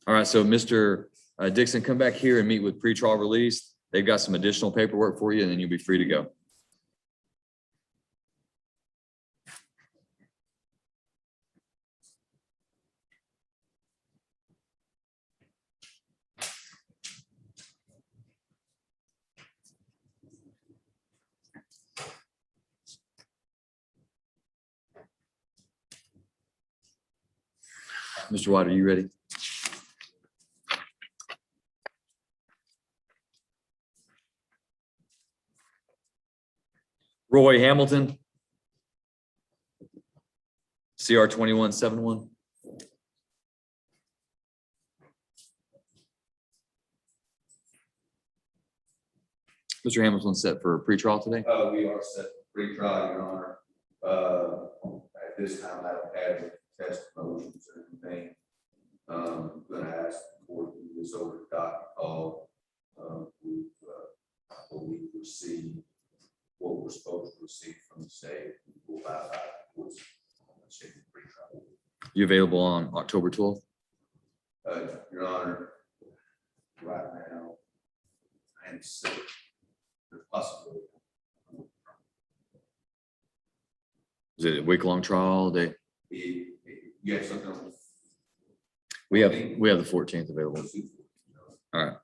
All right, so Mr. Dixon, come back here and meet with pretrial release. They've got some additional paperwork for you and then you'll be free to go. Mr. White, are you ready? Roy Hamilton. CR 2171. Mr. Hamilton set for a pretrial today. We are set for pre-trial, Your Honor. At this time, I don't have test motions or anything. Gonna ask the court to do this over the docket call. I believe received what we're supposed to receive from the state. We'll allow that, of course, should be pre-trial. You available on October 12th? Your Honor, right now, I am sick. There's possibility. Is it a week-long trial day? You have something on? We have the 14th available. All right.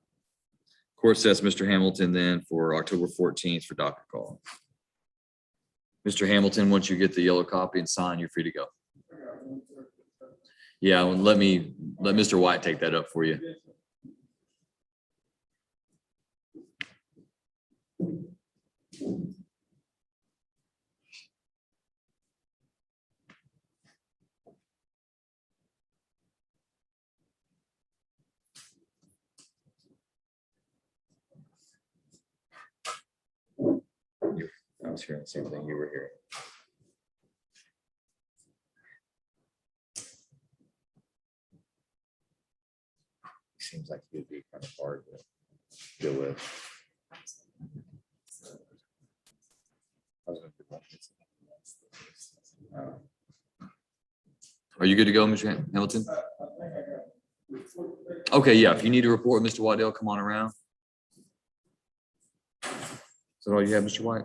Court sets Mr. Hamilton then for October 14th for docket call. Mr. Hamilton, once you get the yellow copy and sign, you're free to go. Yeah, well, let Mr. White take that up for you. I was hearing the same thing you were hearing. Seems like he'd be kind of hard to deal with. Are you good to go, Mr. Hamilton? Okay, yeah, if you need to report, Mr. Waddell, come on around. Is that all you have, Mr. White?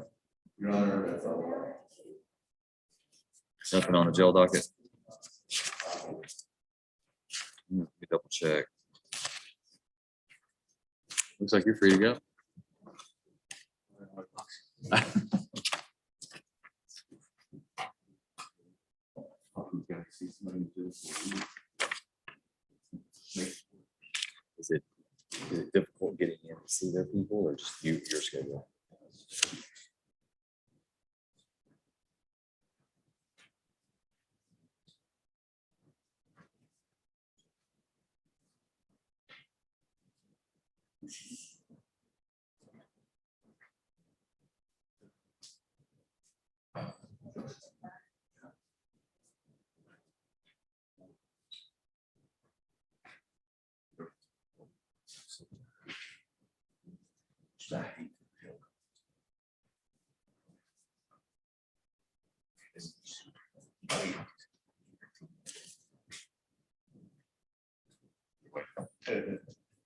Your Honor, that's all. Nothing on the jail docket? Let me double check. Looks like you're free to go. Is it difficult getting in to see their people or just your schedule?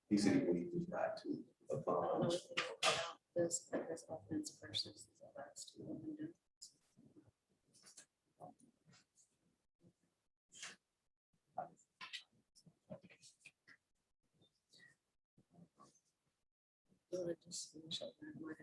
He said he believed his right to a I don't know bond. what they know about this, but this offense versus the last two women. You wanna just finish up that word?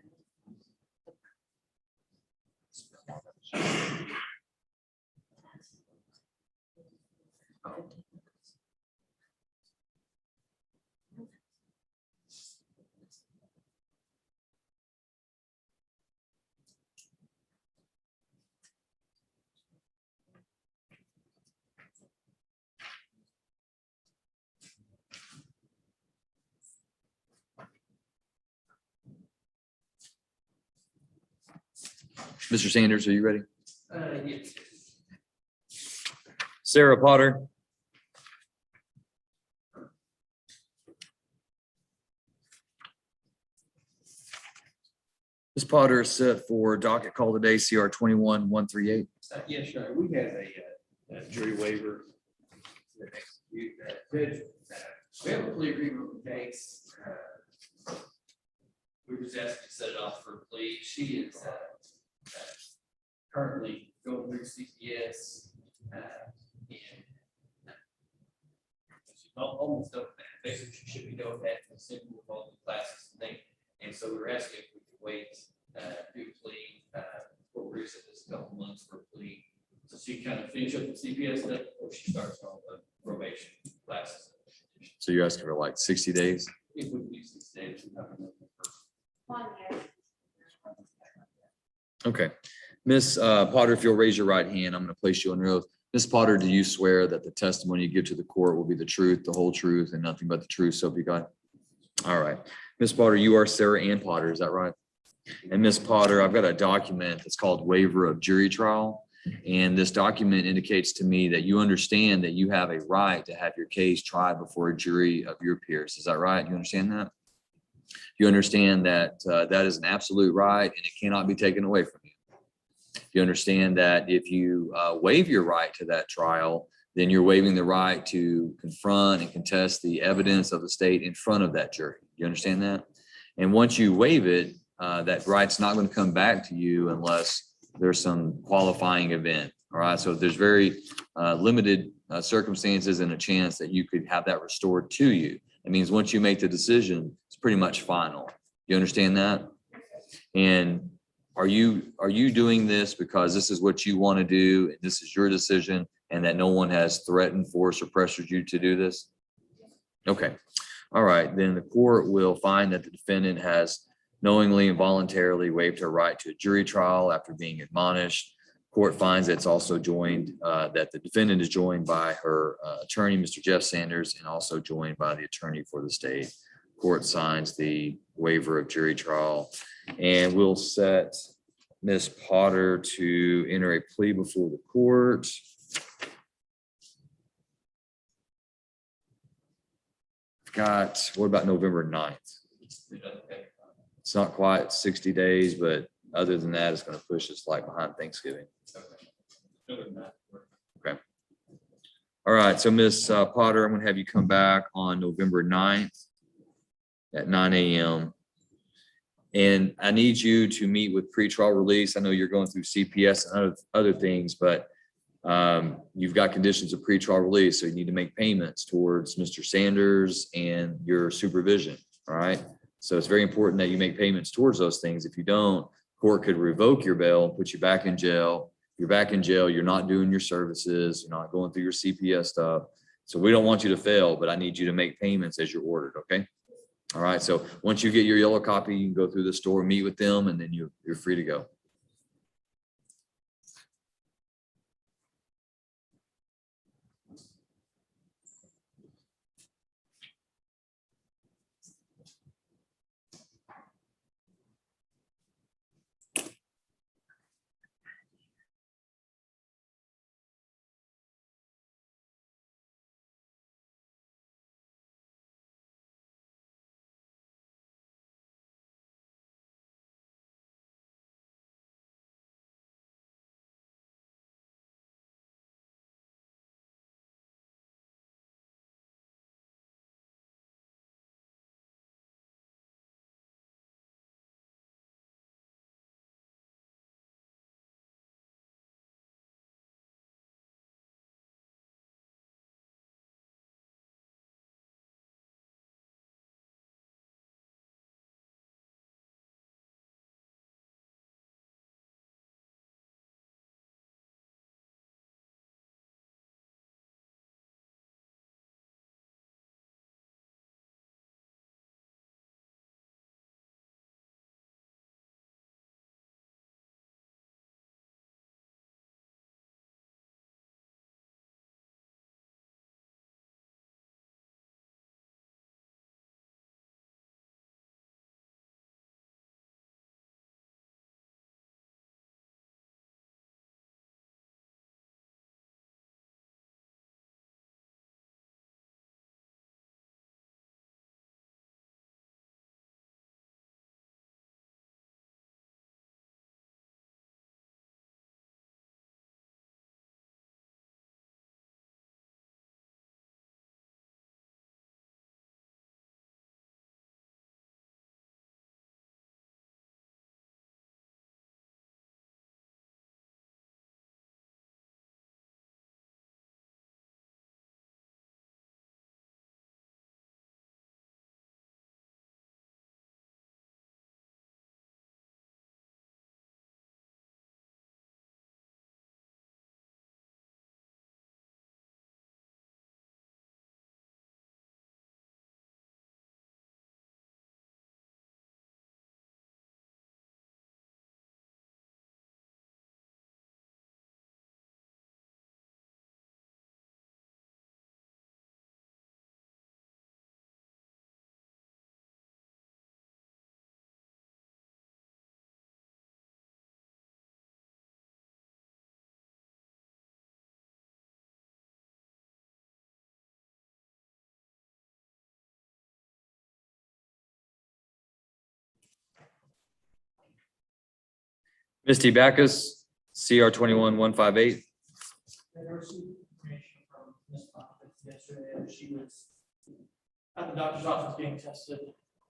Mr. Sanders, are you ready? Yes. Sarah Potter. Ms. Potter is set for docket call today, CR 21-138. Yes, sir. We had a jury waiver. To execute that. Judge, we have a plea agreement with the case. We were just asking to set it off for a plea. She is currently going through CPS. And she's almost done with that. Basically, she should be done with that in simple with all the classes and things. And so we were asking if we could wait, do a plea, for recent this couple months for a plea. So she kind of finish up the CPS stuff before she starts all the probation classes. So you're asking for like 60 days? It would be 6 days. 1 year. Okay. Ms. Potter, if you'll raise your right hand, I'm going to place you under oath. Ms. Potter, do you swear that the testimony you give to the court will be the truth, the whole truth, and nothing but the truth, so be God? All right. Ms. Potter, you are Sarah Ann Potter, is that right? And Ms. Potter, I've got a document that's called waiver of jury trial. And this document indicates to me that you understand that you have a right to have your case tried before a jury of your peers. Is that right? You understand that? You understand that that is an absolute right and it cannot be taken away from you. You understand that if you waive your right to that trial, then you're waiving the right to confront and contest the evidence of the state in front of that jury. You understand that? And once you waive it, that right's not going to come back to you unless there's some qualifying event. All right. So there's very limited circumstances and a chance that you could have that restored to you. It means once you make the decision, it's pretty much final. You understand that? And are you doing this because this is what you want to do and this is your decision and that no one has threatened, forced, or pressured you to do this? Okay. All right. Then the court will find that the defendant has knowingly and voluntarily waived her right to a jury trial after being admonished. Court finds that it's also joined, that the defendant is joined by her attorney, Mr. Jeff Sanders, and also joined by the attorney for the state. Court signs the waiver of jury trial, and we'll set Ms. Potter to enter a plea before the court. Got, what about November 9th? It's not quite 60 days, but other than that, it's going to push us like behind Thanksgiving. Okay. All right. So Ms. Potter, I'm going to have you come back on November 9th at 9 a.m. And I need you to meet with pretrial release. I know you're going through CPS and other things, but you've got conditions of pretrial release. So you need to make payments towards Mr. Sanders and your supervision. All right. So it's very important that you make payments towards those things. If you don't, court could revoke your bail, put you back in jail. You're back in jail. You're not doing your services. You're not going through your CPS stuff. So we don't want you to fail, but I need you to make payments as you're ordered. Okay. All right. So once you get your yellow copy, you can go through the store, meet with them, and then you're free to go. Misty Backus, CR 21158. They received information from yesterday that she was at the doctor's office getting tested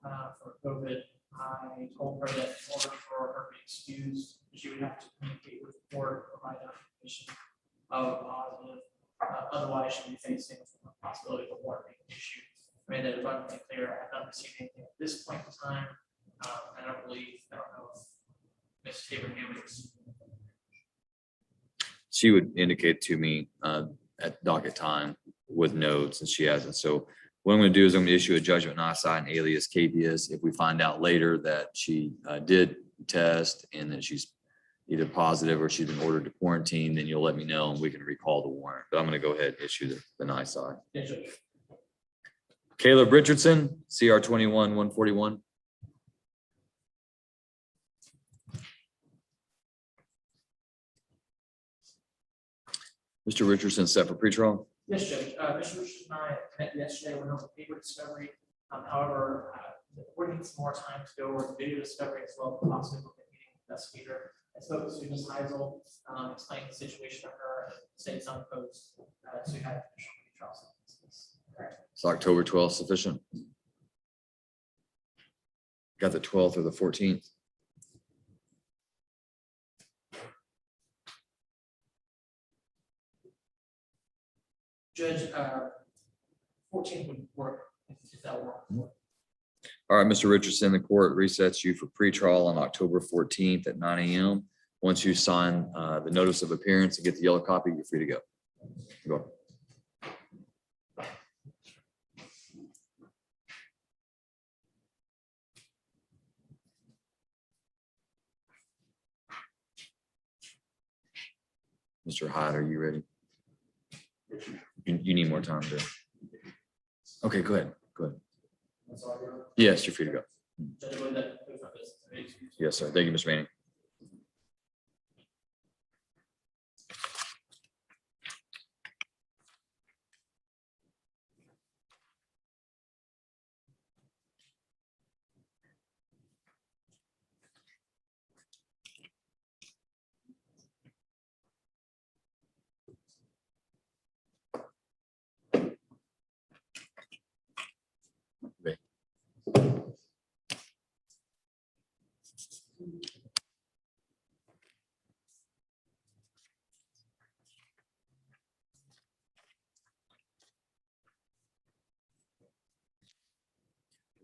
for COVID. I told her that in order for her to be excused, she would have to communicate with the board, provide documentation of a positive. Otherwise, she'd be facing the possibility of a warrant being issued. I made that abundantly clear. I have not received anything at this point in time. I don't know if Ms. Abraham is. She would indicate to me at docket time with notes, and she hasn't. So what I'm going to do is I'm going to issue a judgment nisi and alias capias. If we find out later that she did test and that she's either positive or she's been ordered to quarantine, then you'll let me know and we can recall the warrant. But I'm going to go ahead and issue the nisi. Yes, Judge. Caleb Richardson, CR 21-141. Mr. Richardson set for pretrial. Yes, Judge. Mr. Richardson and I met yesterday. Went over paper discovery. However, the board needs more time to go over the video discovery as well as possibly with the meeting investigator. I spoke to Susan Heisel, explained the situation to her, and said it's unopposed to have additional pretrial sentences. Correct. Is October 12th sufficient? Got the 12th or the 14th? Judge, 14 would work if that worked. All right, Mr. Richardson, the court resets you for pretrial on October 14th at 9 a.m. Once you sign the notice of appearance and get the yellow copy, you're free to go. Go. Mr. Hyde, are you ready? You need more time to. Okay, go ahead. Go ahead. That's all I got. Yes, you're free to go. Judge, I believe that concludes my business. Yes, sir. Thank you, Mr. Manning.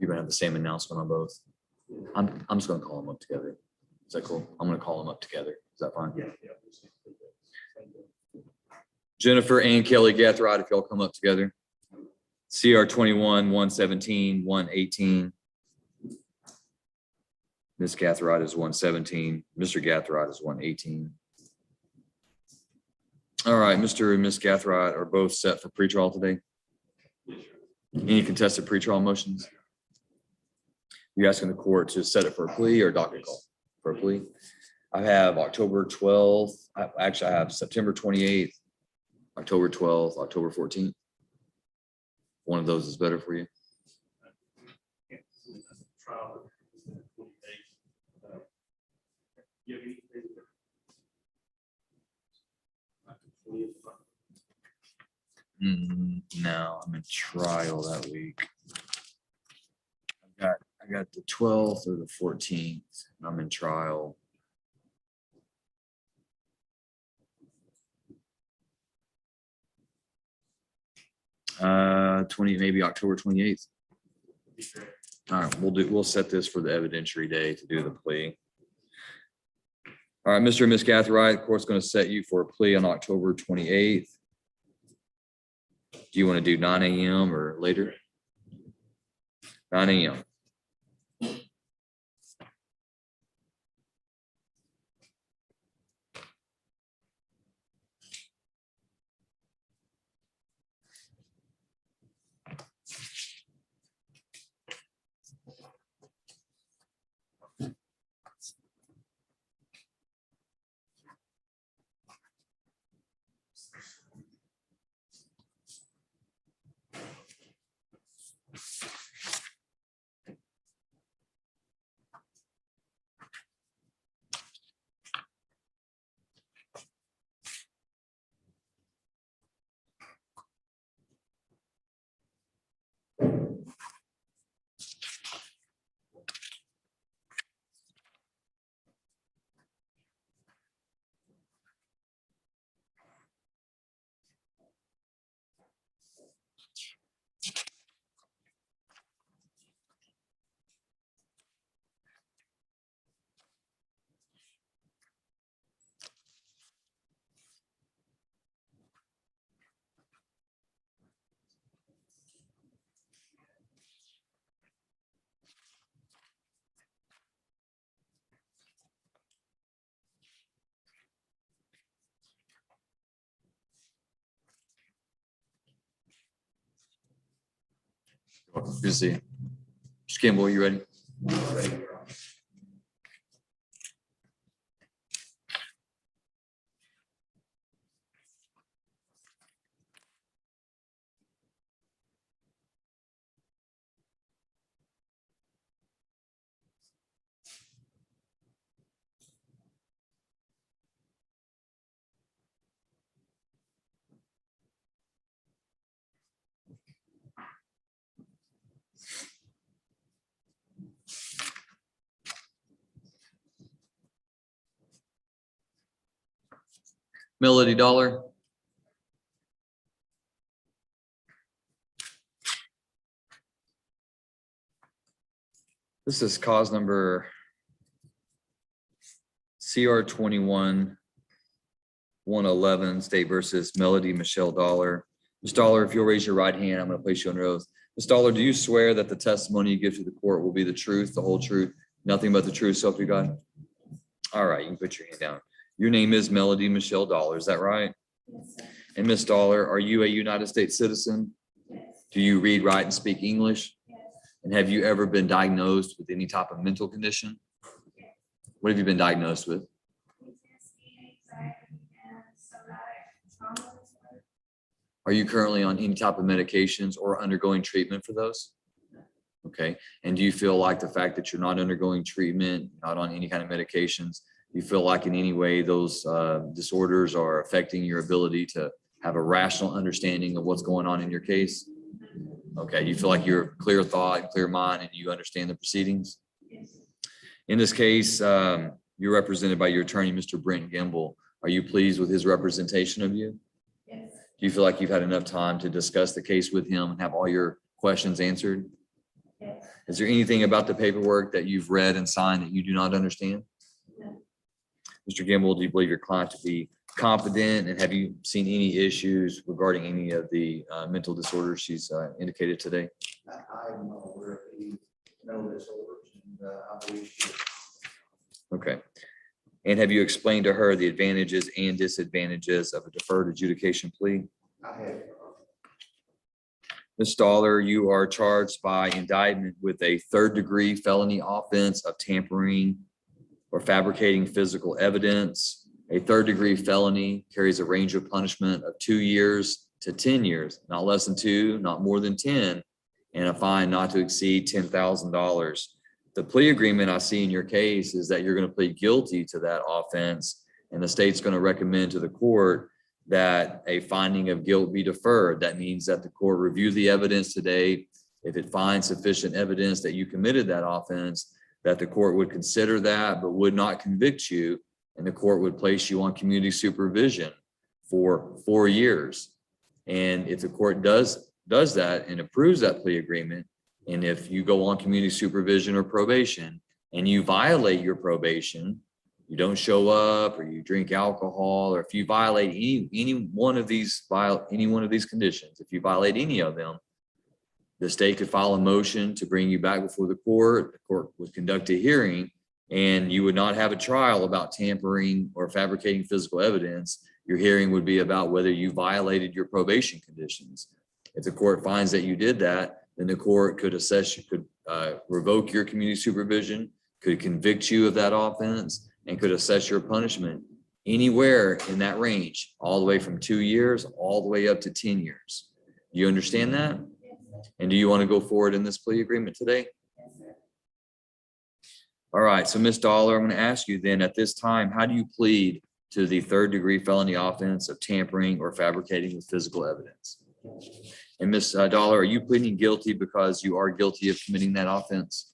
You're gonna have the same announcement on both. I'm just gonna call them up together. Is that cool? I'm gonna call them up together. Is that fine? Yeah. Jennifer and Kelly Gathright, if y'all come up together. CR 21-117, 118. Ms. Gathright is 117. Mr. Gathright is 118. All right, Mr. and Ms. Gathright are both set for pretrial today. Any contested pretrial motions? You asking the court to set it for a plea or docket call? For a plea? I have October 12th. Actually, I have September 28th, October 12th, October 14th. One of those is better for you. Trial. No, I'm in trial that week. I got the 12th or the 14th. I'm in trial. Uh, 20, maybe October 28th. All right, we'll set this for the evidentiary day to do the plea. All right, Mr. and Ms. Gathright, the court's going to set you for a plea on October 28th. Do you want to do 9 a.m. or later? 9 a.m. Good to see you. Mr. Kimball, you ready? Melody Dollar. This is cause number CR 21-111, State versus Melody Michelle Dollar. Ms. Dollar, if you'll raise your right hand, I'm going to place you under oath. Ms. Dollar, do you swear that the testimony you give to the court will be the truth, the whole truth, nothing but the truth, so help you God? All right, you can put your hand down. Your name is Melody Michelle Dollar, is that right? Yes, sir. And Ms. Dollar, are you a United States citizen? Yes, Do you read, write, and speak English? yes, And have you ever been diagnosed with any type of mental condition? What have you been diagnosed with? PTSD, anxiety, and somatic trauma disorder. Are you currently on any type of medications or undergoing treatment for those? Okay, and do you feel like the fact that you're not undergoing treatment, not on any kind of medications, you feel like in any way those disorders are affecting your ability to have a rational understanding of what's going on in your case? Okay, you feel like you're clear thought, clear mind, and you understand the proceedings? Yes, In this case, you're represented by your attorney, Mr. Brent Gimble. Are you pleased with his representation of you? yes, Do you feel like you've had enough time to discuss the case with him and have all your questions answered? yes, Is there anything about the paperwork that you've read and signed that you do not understand? no, Mr. Gimble, do you believe your client to be competent, and have you seen any issues regarding any of the mental disorders she's indicated today? I am not aware of any no disorders, and I believe she. Okay. And have you explained to her the advantages and disadvantages of a deferred adjudication plea? I have. Ms. Dollar, you are charged by indictment with a third-degree felony offense of tampering or fabricating physical evidence. A third-degree felony carries a range of punishment of 2 years to 10 years, not less than 2, not more than 10, and a fine not to exceed $10,000. The plea agreement I see in your case is that you're going to plead guilty to that offense, and the state's going to recommend to the court that a finding of guilt be deferred. That means that the court review the evidence today. If it finds sufficient evidence that you committed that offense, that the court would consider that, but would not convict you, and the court would place you on community supervision for 4 years. And if the court does that and approves that plea agreement, and if you go on community supervision or probation and you violate your probation, you don't show up, or you drink alcohol, or if you violate any one of these conditions, if you violate any of them, the state could file a motion to bring you back before the court. The court would conduct a hearing, and you would not have a trial about tampering or fabricating physical evidence. Your hearing would be about whether you violated your probation conditions. If the court finds that you did that, then the court could assess, you could revoke your community supervision, could convict you of that offense, and could assess your punishment anywhere in that range, all the way from 2 years, all the way up to 10 years. Do you understand that? And do you want to go forward in this plea agreement today? yes, sir. All right, so Ms. Dollar, I'm going to ask you then at this time, how do you plead to the third-degree felony offense of tampering or fabricating with physical evidence? And Ms. Dollar, are you pleading guilty because you are guilty of committing that offense?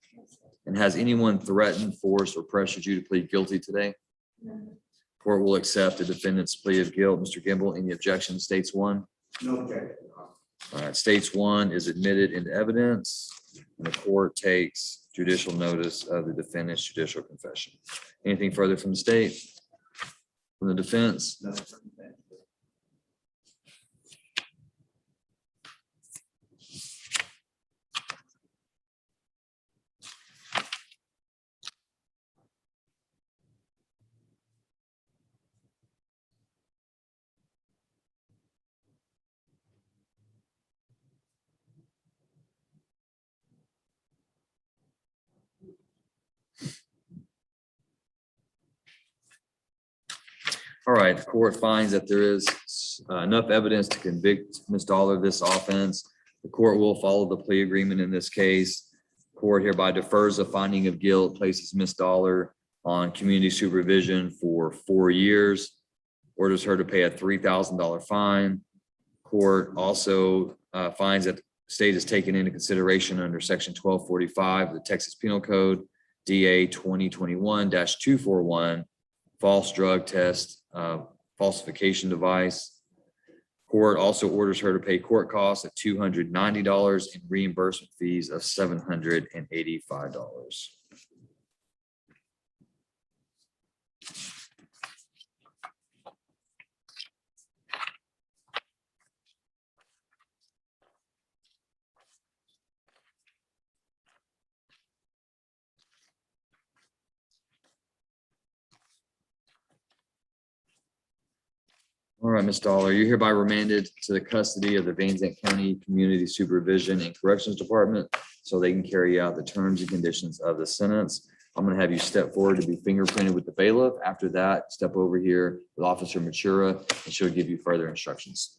And has anyone threatened, forced, or pressured you to plead guilty today? No, Court will accept the defendant's plea of guilt. Mr. Gimble, any objection? States one. No objection. All right, states one is admitted into evidence, and the court takes judicial notice of the defendant's judicial confession. Anything further from the state? From the defense? No. All right, the court finds that there is enough evidence to convict Ms. Dollar of this offense. The court will follow the plea agreement in this case. Court hereby defers a finding of guilt, places Ms. Dollar on community supervision for 4 years, orders her to pay a $3,000 fine. Court also finds that the state is taken into consideration under section 1245 of the Texas Penal Code, DA 2021-241, false drug test, falsification device. Court also orders her to pay court costs of $290 and reimbursement fees of $785. All right, Ms. Dollar, you're hereby remanded to the custody of the Van Zandt County Community Supervision and Corrections Department so they can carry out the terms and conditions of the sentence. I'm going to have you step forward to be fingerprinted with the bailiff. After that, step over here with Officer Matura, and she'll give you further instructions.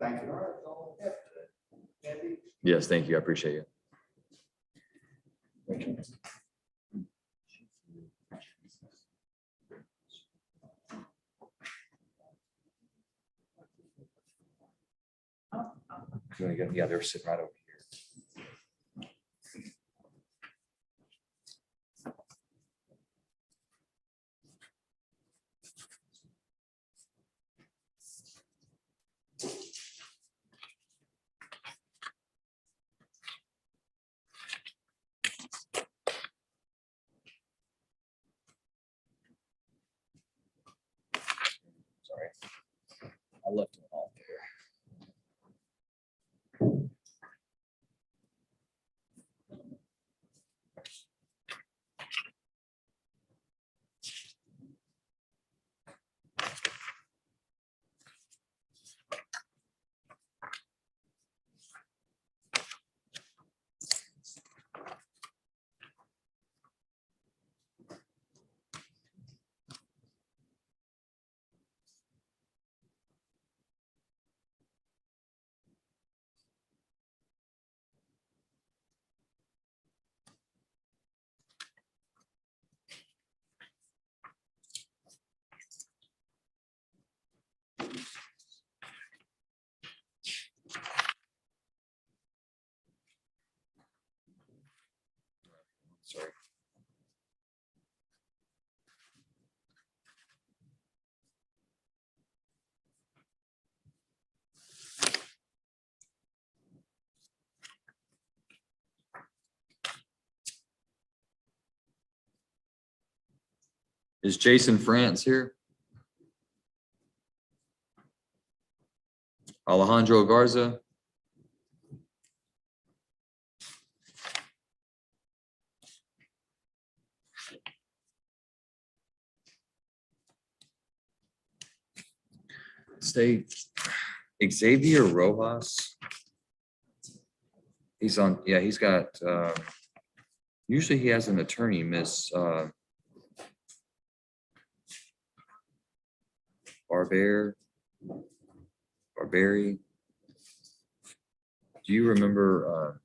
Thank you. Yes, thank you. I appreciate you. You wanna go? Yeah, they're sitting right over here. Sorry. I left it off there. Sorry. Is Jason France here? Alejandro Garza? Say Xavier Rojas. He's on, yeah, he's got, usually he has an attorney, Miss Barberi. Do you remember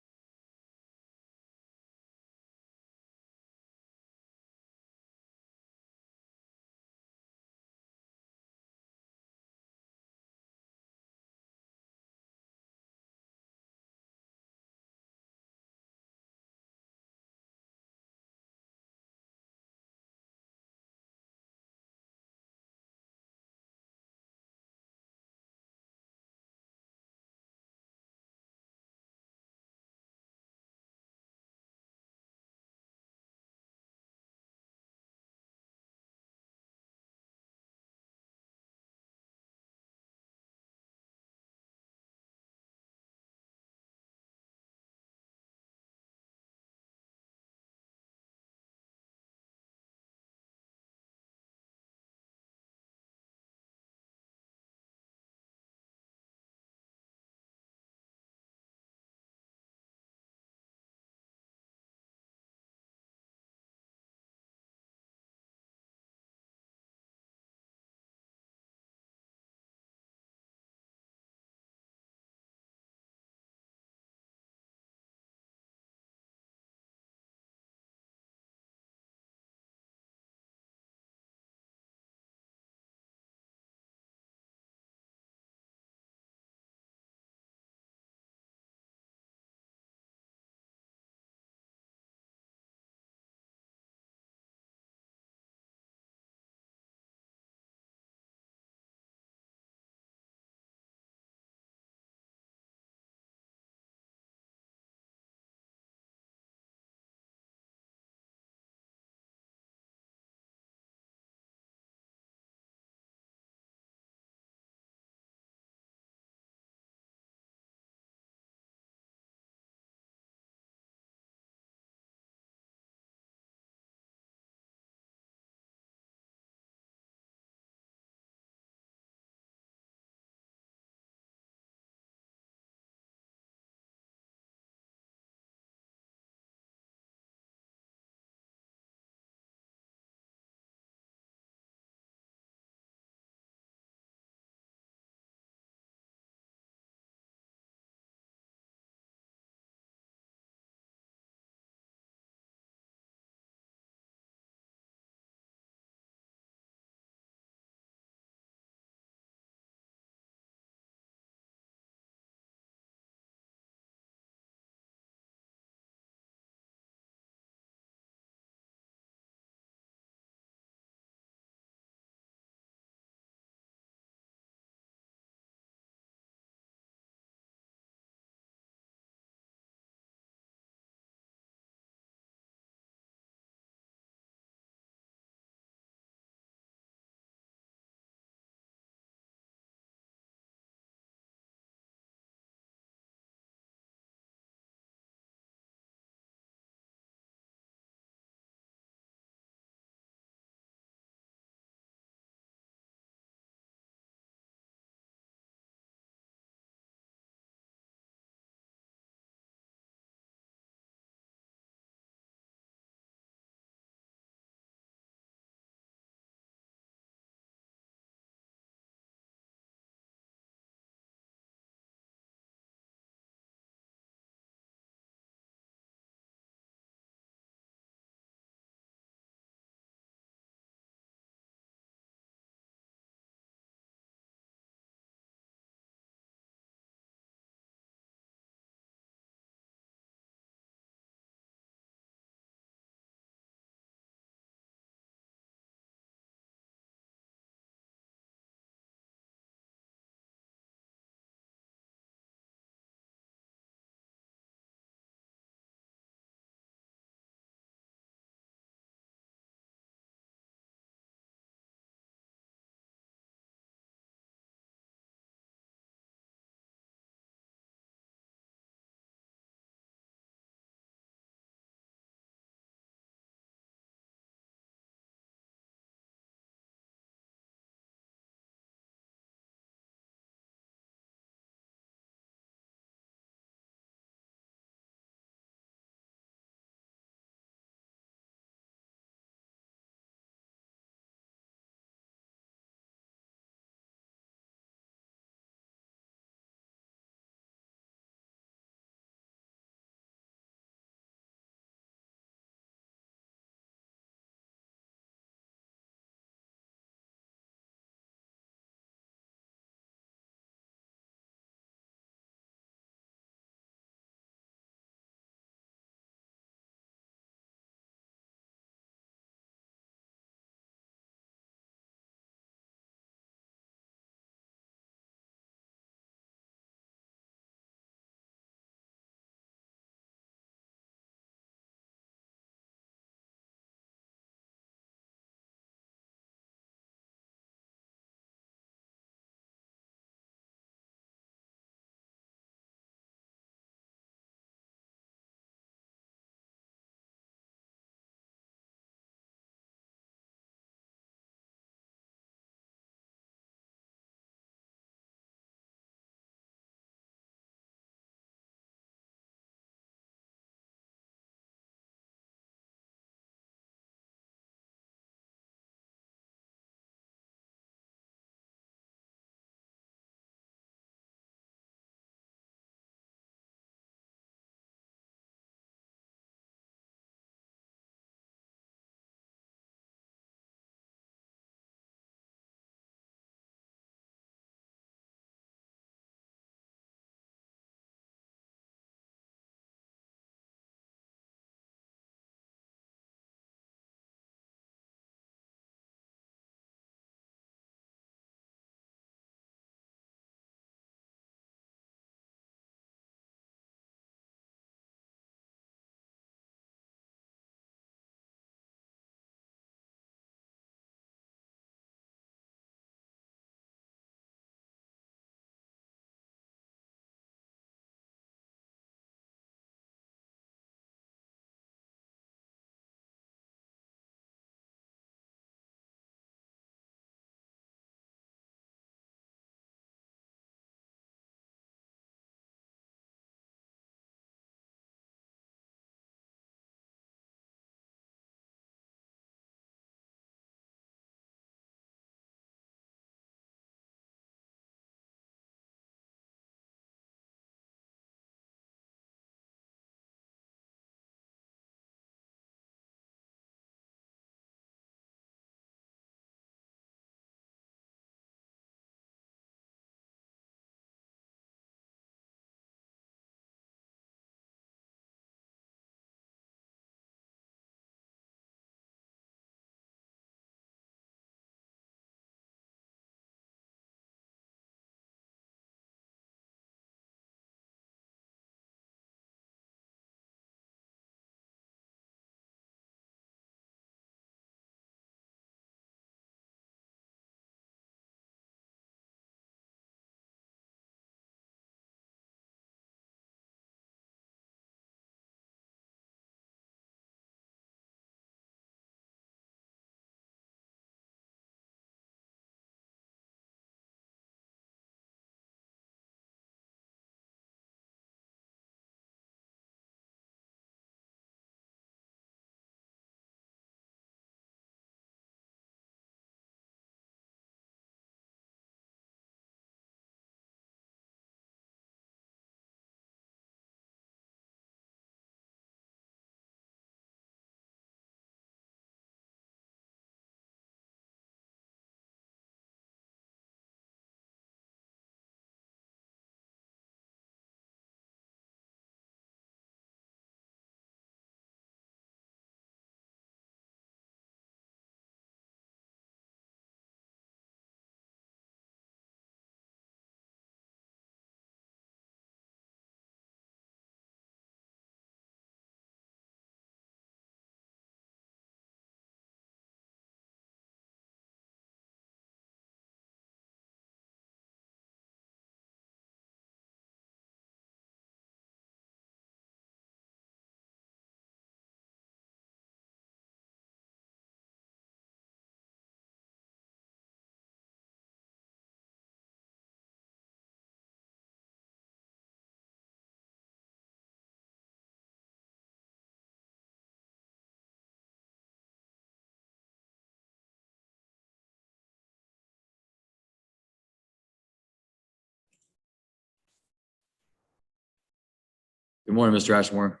Good morning, Mr. Ashmore.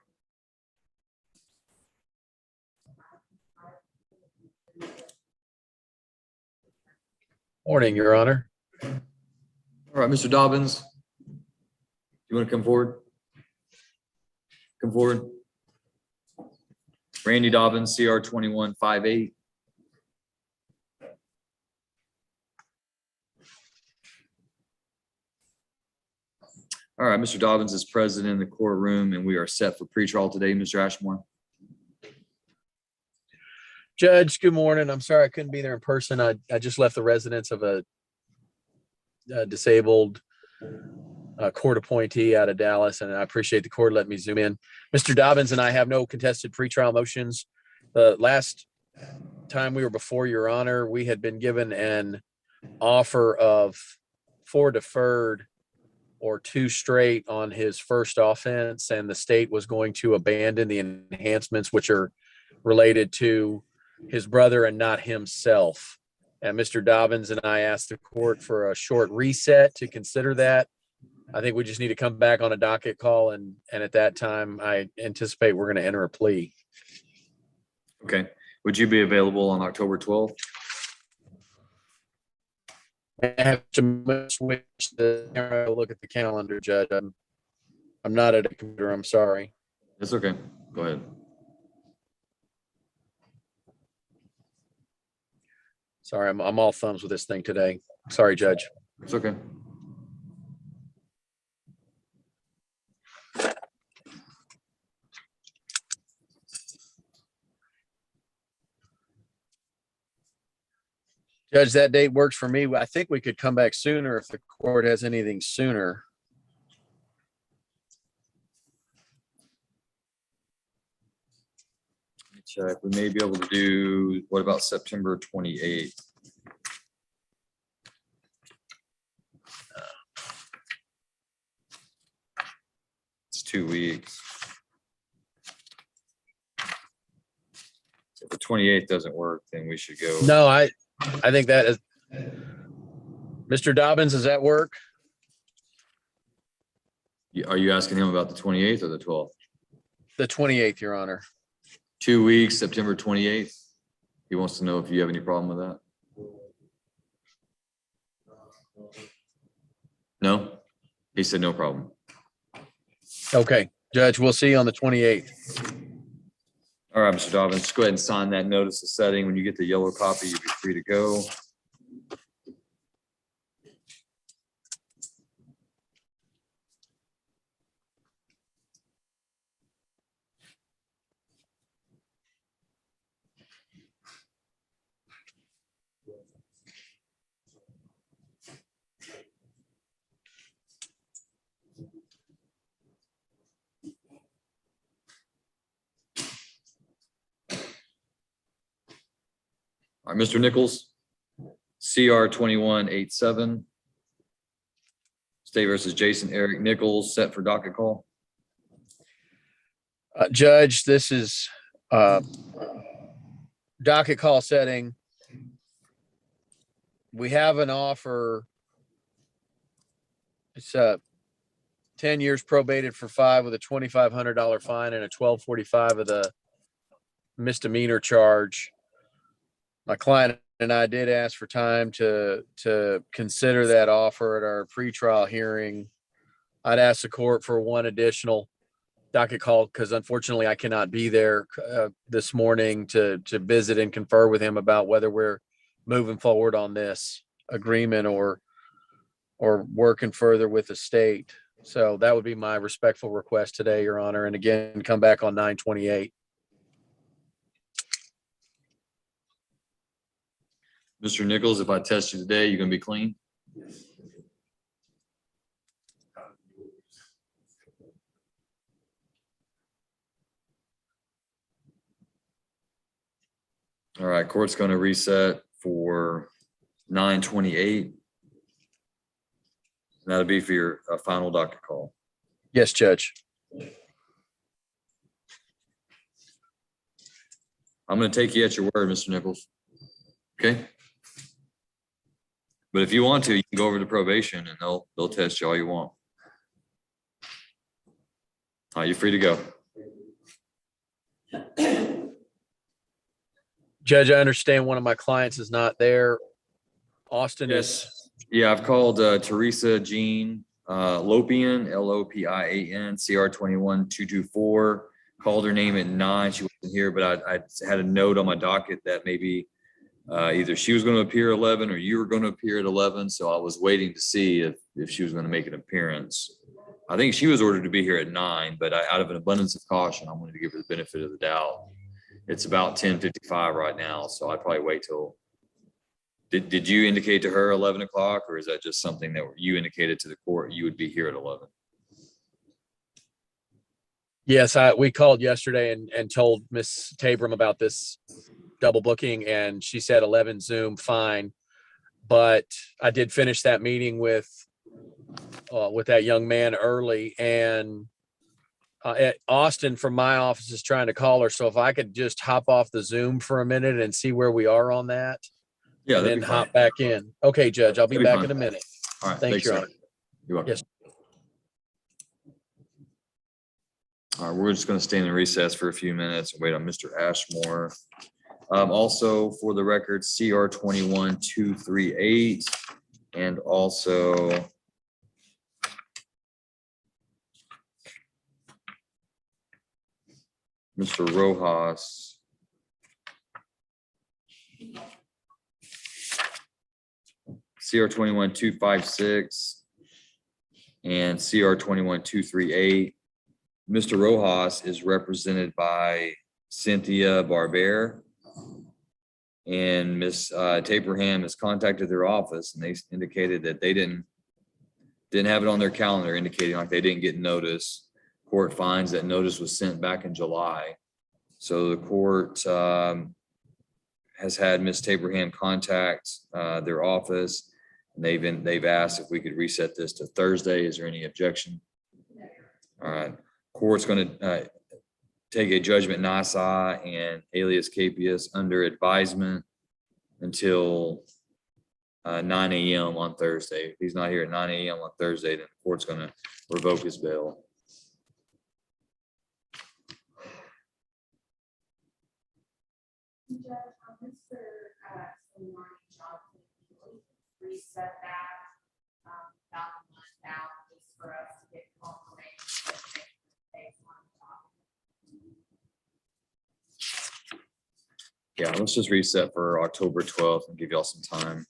Morning, Your Honor. All right, Mr. Dobbins. You want to come forward? Come forward. Randy Dobbins, CR 2158. All right, Mr. Dobbins is present in the courtroom and we are set for pretrial today, Mr. Ashmore. Judge, good morning. I'm sorry I couldn't be there in person. I just left the residence of a disabled court appointee out of Dallas, and I appreciate the court letting me zoom in. Mr. Dobbins and I have no contested pretrial motions. The last time we were before Your Honor, we had been given an offer of 4 deferred or 2 straight on his first offense, and the state was going to abandon the enhancements which are related to his brother and not himself. And Mr. Dobbins and I asked the court for a short reset to consider that. I think we just need to come back on a docket call, and at that time, I anticipate we're going to enter a plea. Okay. Would you be available on October 12th? I have to switch the look at the calendar, Judge. I'm not at a computer. I'm sorry. That's okay. Go ahead. Sorry, I'm all thumbs with this thing today. Sorry, Judge. It's okay. Judge, that date works for me. I think we could come back sooner if the court has anything sooner. Let me check. We may be able to do, what about September 28th? It's 2 weeks. If the 28th doesn't work, then we should go. No, I think that is, Mr. Dobbins, does that work? Are you asking him about the 28th or the 12th? The 28th, Your Honor. 2 weeks, September 28th. He wants to know if you have any problem with that. No? He said no problem. Okay, Judge, we'll see you on the 28th. All right, Mr. Dobbins, just go ahead and sign that notice of setting. When you get the yellow copy, you'll be free to go. All right, Mr. Nichols, CR 2187. State versus Jason Eric Nichols, set for docket call. Judge, this is docket call setting. We have an offer. It's 10 years probated for 5 with a $2,500 fine and a 1245 of the misdemeanor charge. My client and I did ask for time to consider that offer at our pretrial hearing. I'd ask the court for one additional docket call because unfortunately I cannot be there this morning to visit and confer with him about whether we're moving forward on this agreement or working further with the state. So that would be my respectful request today, Your Honor. And again, come back on 9/28. Mr. Nichols, if I test you today, you're gonna be clean? All right, court's gonna reset for 9/28. That'll be for your final docket call. Yes, Judge. I'm gonna take you at your word, Mr. Nichols. Okay? But if you want to, you can go over to probation and they'll test you all you want. You're free to go. Judge, I understand one of my clients is not there. Austin is, Yeah, I've called Teresa Jean Lopian, Lopian, CR 21224. Called her name at 9. She wasn't here, but I had a note on my docket that maybe either she was going to appear at 11 or you were going to appear at 11. So I was waiting to see if she was going to make an appearance. I think she was ordered to be here at 9, but out of an abundance of caution, I wanted to give her the benefit of the doubt. It's about 10:55 right now, so I'd probably wait till. Did you indicate to her 11 o'clock, or is that just something that you indicated to the court you would be here at 11? yes, we called yesterday and told Miss Tabram about this double booking, and she said 11 Zoom, fine. But I did finish that meeting with that young man early, and Austin from my office is trying to call her. So if I could just hop off the Zoom for a minute and see where we are on that. Yeah, And that'd then be fine. hop back in. Okay, Judge, I'll be That'd be back fine. in a minute. All right. Thanks, Your sir. Honor. You're welcome. Yes. All right, we're just going to stand in recess for a few minutes and wait on Mr. Ashmore. Also, for the record, CR 21238, and also Mr. Rojas. CR 21256 and CR 21238. Mr. Rojas is represented by Cynthia Barber. And Ms. Taperham has contacted their office, and they indicated that they didn't have it on their calendar, indicating like they didn't get notice. Court finds that notice was sent back in July. So the court has had Ms. Taperham contact their office. And they've asked if we could reset this to Thursday. Is there any objection? All right. Court's going to take a judgment nisi and alias capias under advisement until 9 a.m. on Thursday. If he's not here at 9 a.m. on Thursday, then the court's going to revoke his bail. Judge, Mr. Solomon Johnson, reset that about a month out just for us to get confirmation that they on the document. Yeah, let's just reset for October 12th and give y'all some time.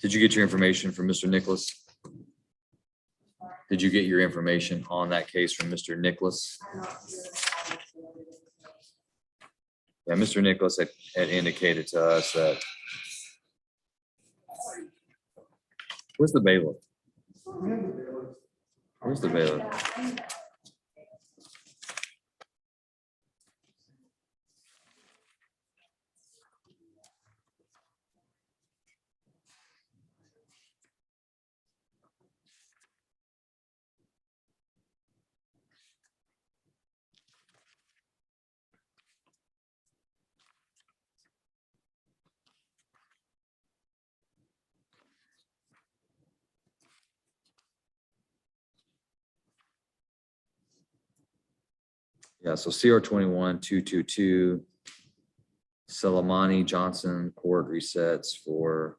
Did you get your information from Mr. Nicholas? Did you get your information on that case from Mr. Nicholas? I'm not sure how it's forwarded. Yeah, Mr. Nicholas had indicated to us that. Where's the bailiff? Where's the bailiff? Yeah, so CR 21222, Salamani Johnson court resets for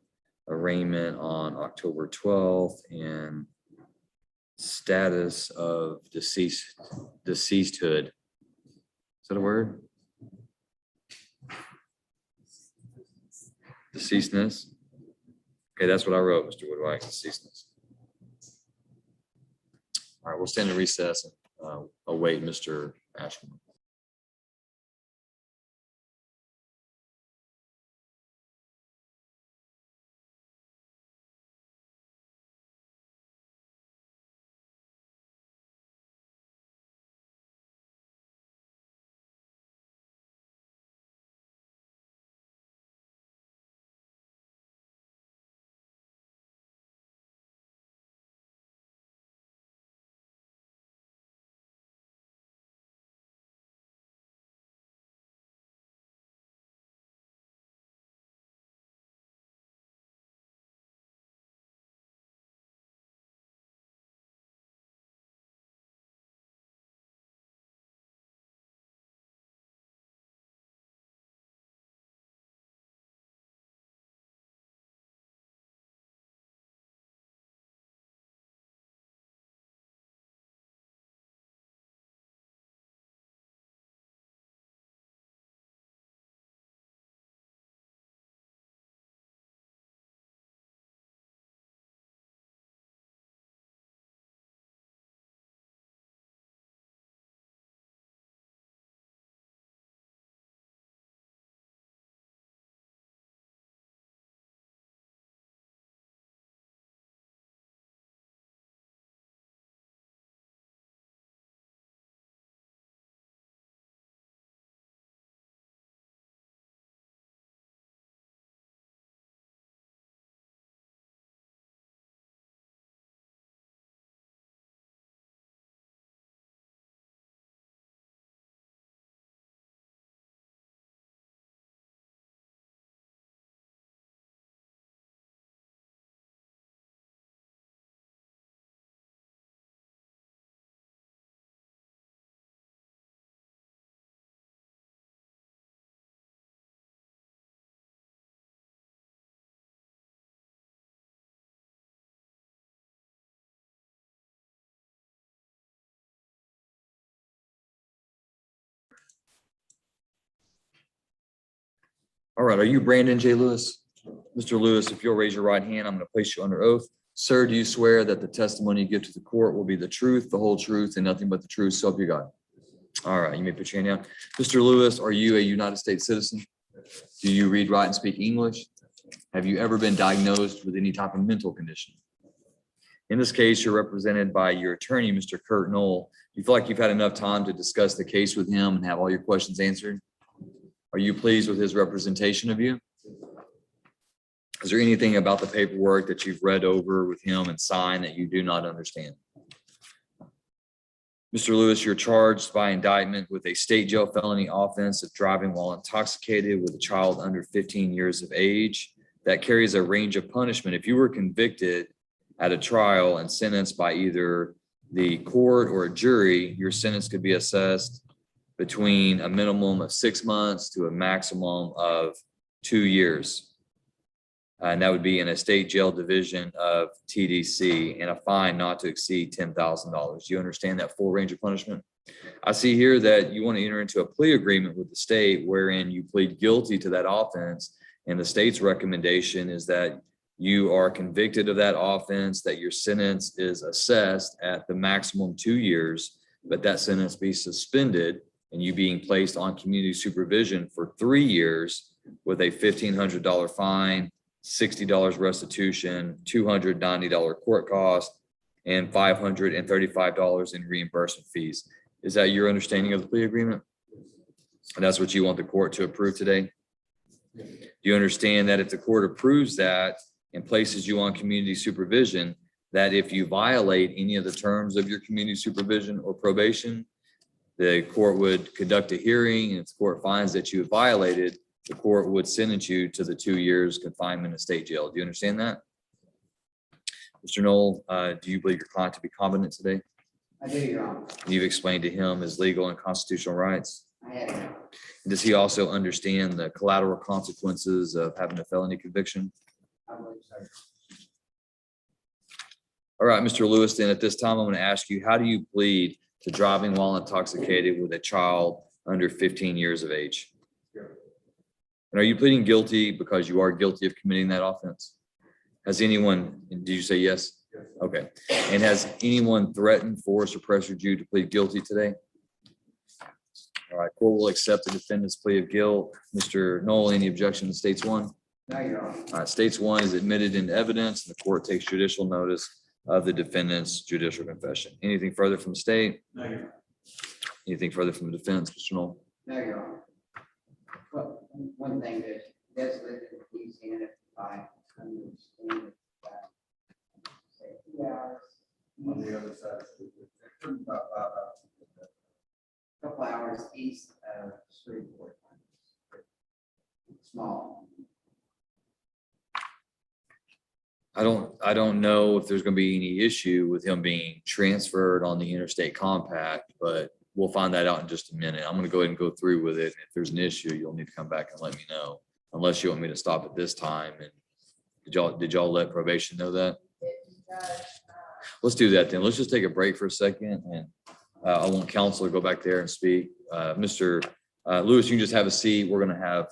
arraignment on October 12th, and status of deceasedhood. Is that a word? Deceasedness. Okay, that's what I wrote, Mr. Woodwine, deceasedness. All right, we'll stand in recess and await Mr. Ashmore. All right, are you Brandon J. Lewis? Mr. Lewis, if you'll raise your right hand, I'm going to place you under oath. Sir, do you swear that the testimony you give to the court will be the truth, the whole truth, and nothing but the truth, so help you God? All right, you may put your hand down. Mr. Lewis, are you a United States citizen? Do you read, write, and speak English? Have you ever been diagnosed with any type of mental condition? In this case, you're represented by your attorney, Mr. Kurt Knoll. You feel like you've had enough time to discuss the case with him and have all your questions answered? Are you pleased with his representation of you? Is there anything about the paperwork that you've read over with him and signed that you do not understand? Mr. Lewis, you're charged by indictment with a state jail felony offense of driving while intoxicated with a child under 15 years of age. That carries a range of punishment. If you were convicted at a trial and sentenced by either the court or a jury, your sentence could be assessed between a minimum of 6 months to a maximum of 2 years. And that would be in a state jail division of TDC and a fine not to exceed $10,000. Do you understand that full range of punishment? I see here that you want to enter into a plea agreement with the state wherein you plead guilty to that offense. And the state's recommendation is that you are convicted of that offense, that your sentence is assessed at the maximum 2 years, but that sentence be suspended and you being placed on community supervision for 3 years with a $1,500 fine, $60 restitution, $290 court cost, and $535 in reimbursement fees. Is that your understanding of the plea agreement? And that's what you want the court to approve today? Do you understand that if the court approves that and places you on community supervision, that if you violate any of the terms of your community supervision or probation, the court would conduct a hearing, and if the court finds that you have violated, the court would sentence you to the 2 years confinement in state jail. Do you understand that? Mr. Knoll, do you believe your client to be competent today? I do, Your Honor. You've explained to him his legal and constitutional rights. I have, Your Honor. Does he also understand the collateral consequences of having a felony conviction? I believe so. All right, Mr. Lewis, then at this time, I'm going to ask you, how do you plead to driving while intoxicated with a child under 15 years of age? And are you pleading guilty because you are guilty of committing that offense? Has anyone, did you say yes? Yes. Okay. And has anyone threatened, forced, or pressured you to plead guilty today? All right, court will accept the defendant's plea of guilt. Mr. Knoll, any objection to states one? No, Your Honor. All right, states one is admitted into evidence, and the court takes judicial notice of the defendant's judicial confession. Anything further from the state? No, Your Honor. Anything further from the defense, Mr. Knoll? No, Your Honor. Well, one thing that does live in Louisiana, I understand that. Say 2 hours, On the other side. About 5 hours. couple hours east of Shreveport. Small. I don't know if there's going to be any issue with him being transferred on the interstate compact, but we'll find that out in just a minute. I'm going to go ahead and go through with it. If there's an issue, you'll need to come back and let me know, unless you want me to stop at this time. And did y'all let probation know that? Let's do that then. Let's just take a break for a second, and I want counsel to go back there and speak. Mr. Lewis, you can just have a seat. We're going to have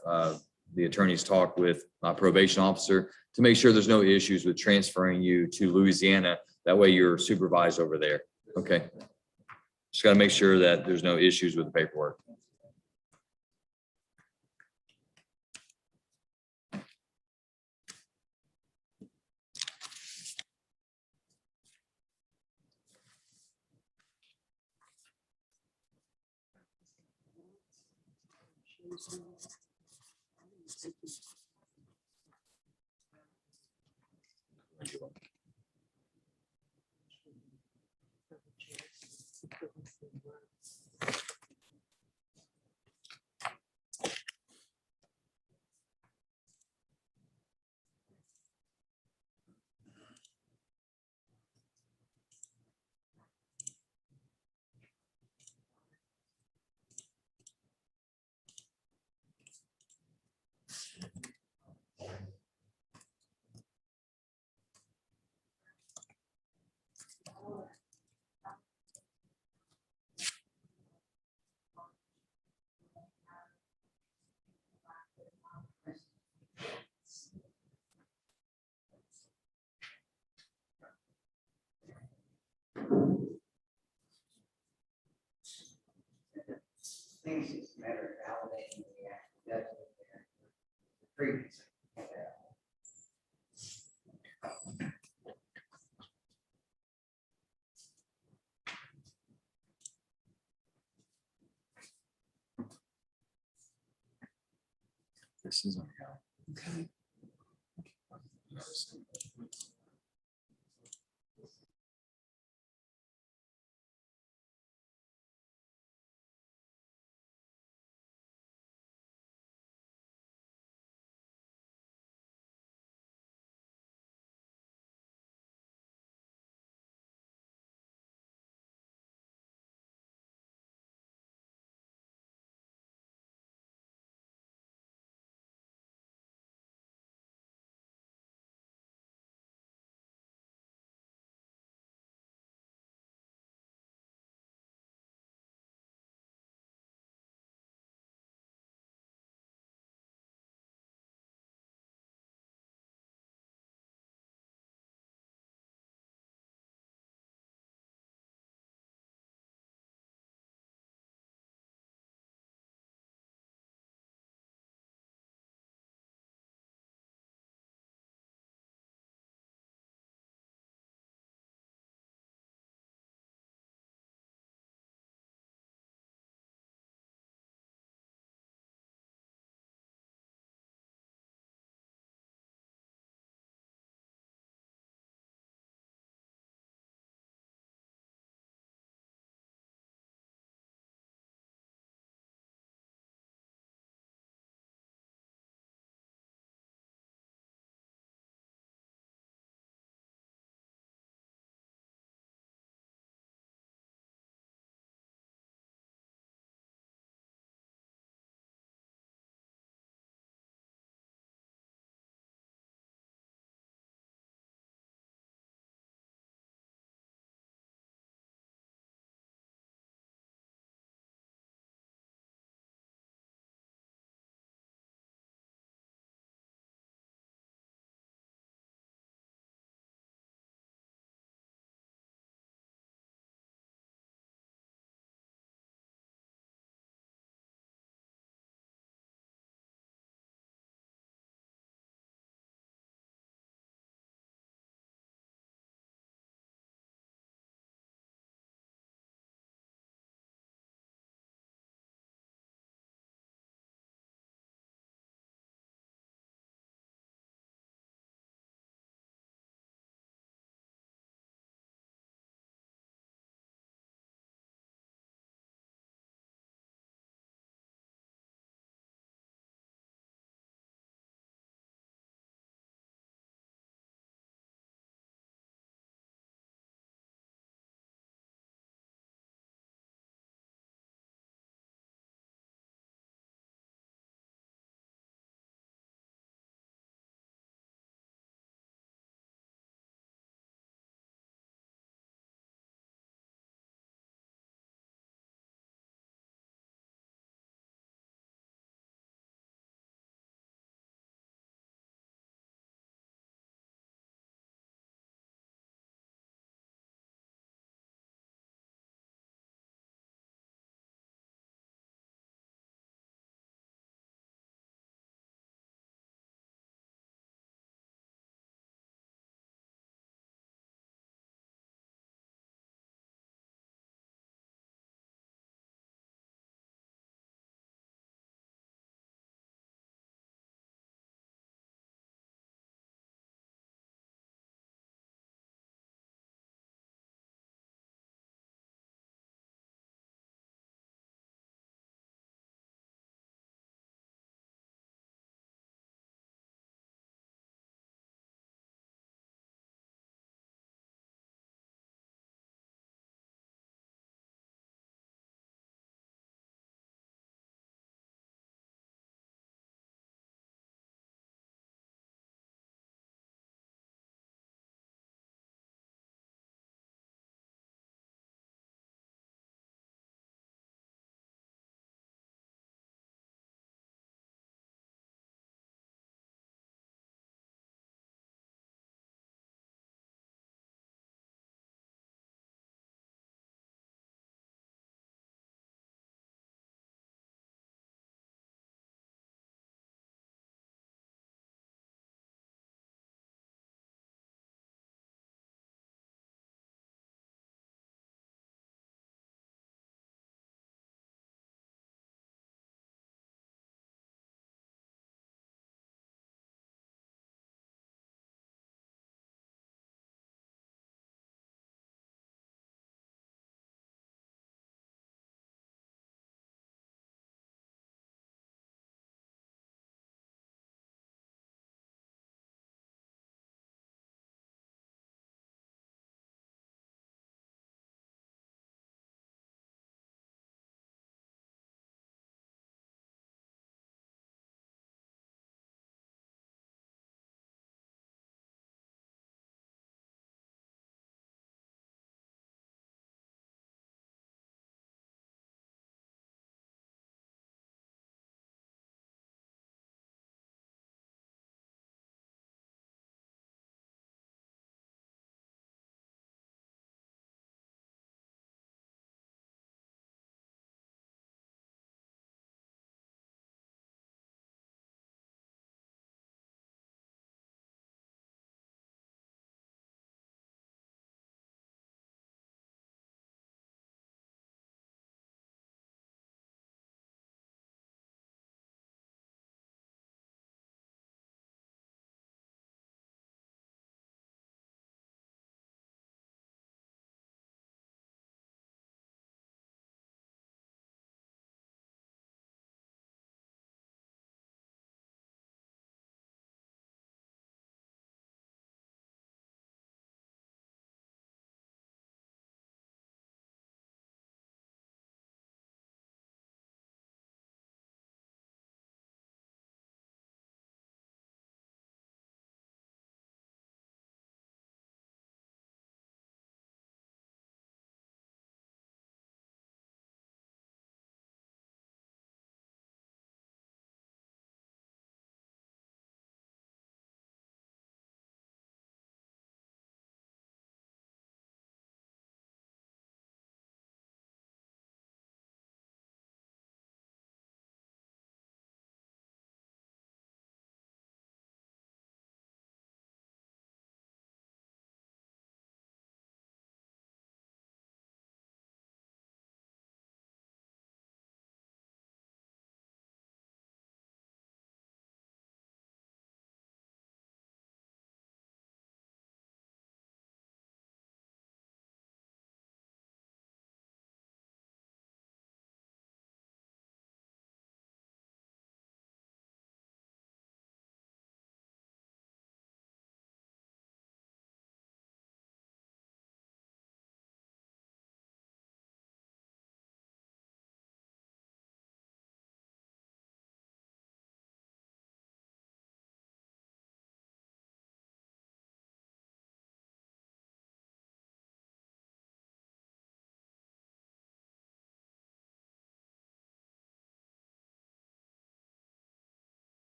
the attorneys talk with my probation officer to make sure there's no issues with transferring you to Louisiana. That way you're supervised over there. Okay. Just got to make sure that there's no issues with the paperwork. think it's just a matter of validating the actual judgment there. The previous. This is our guy.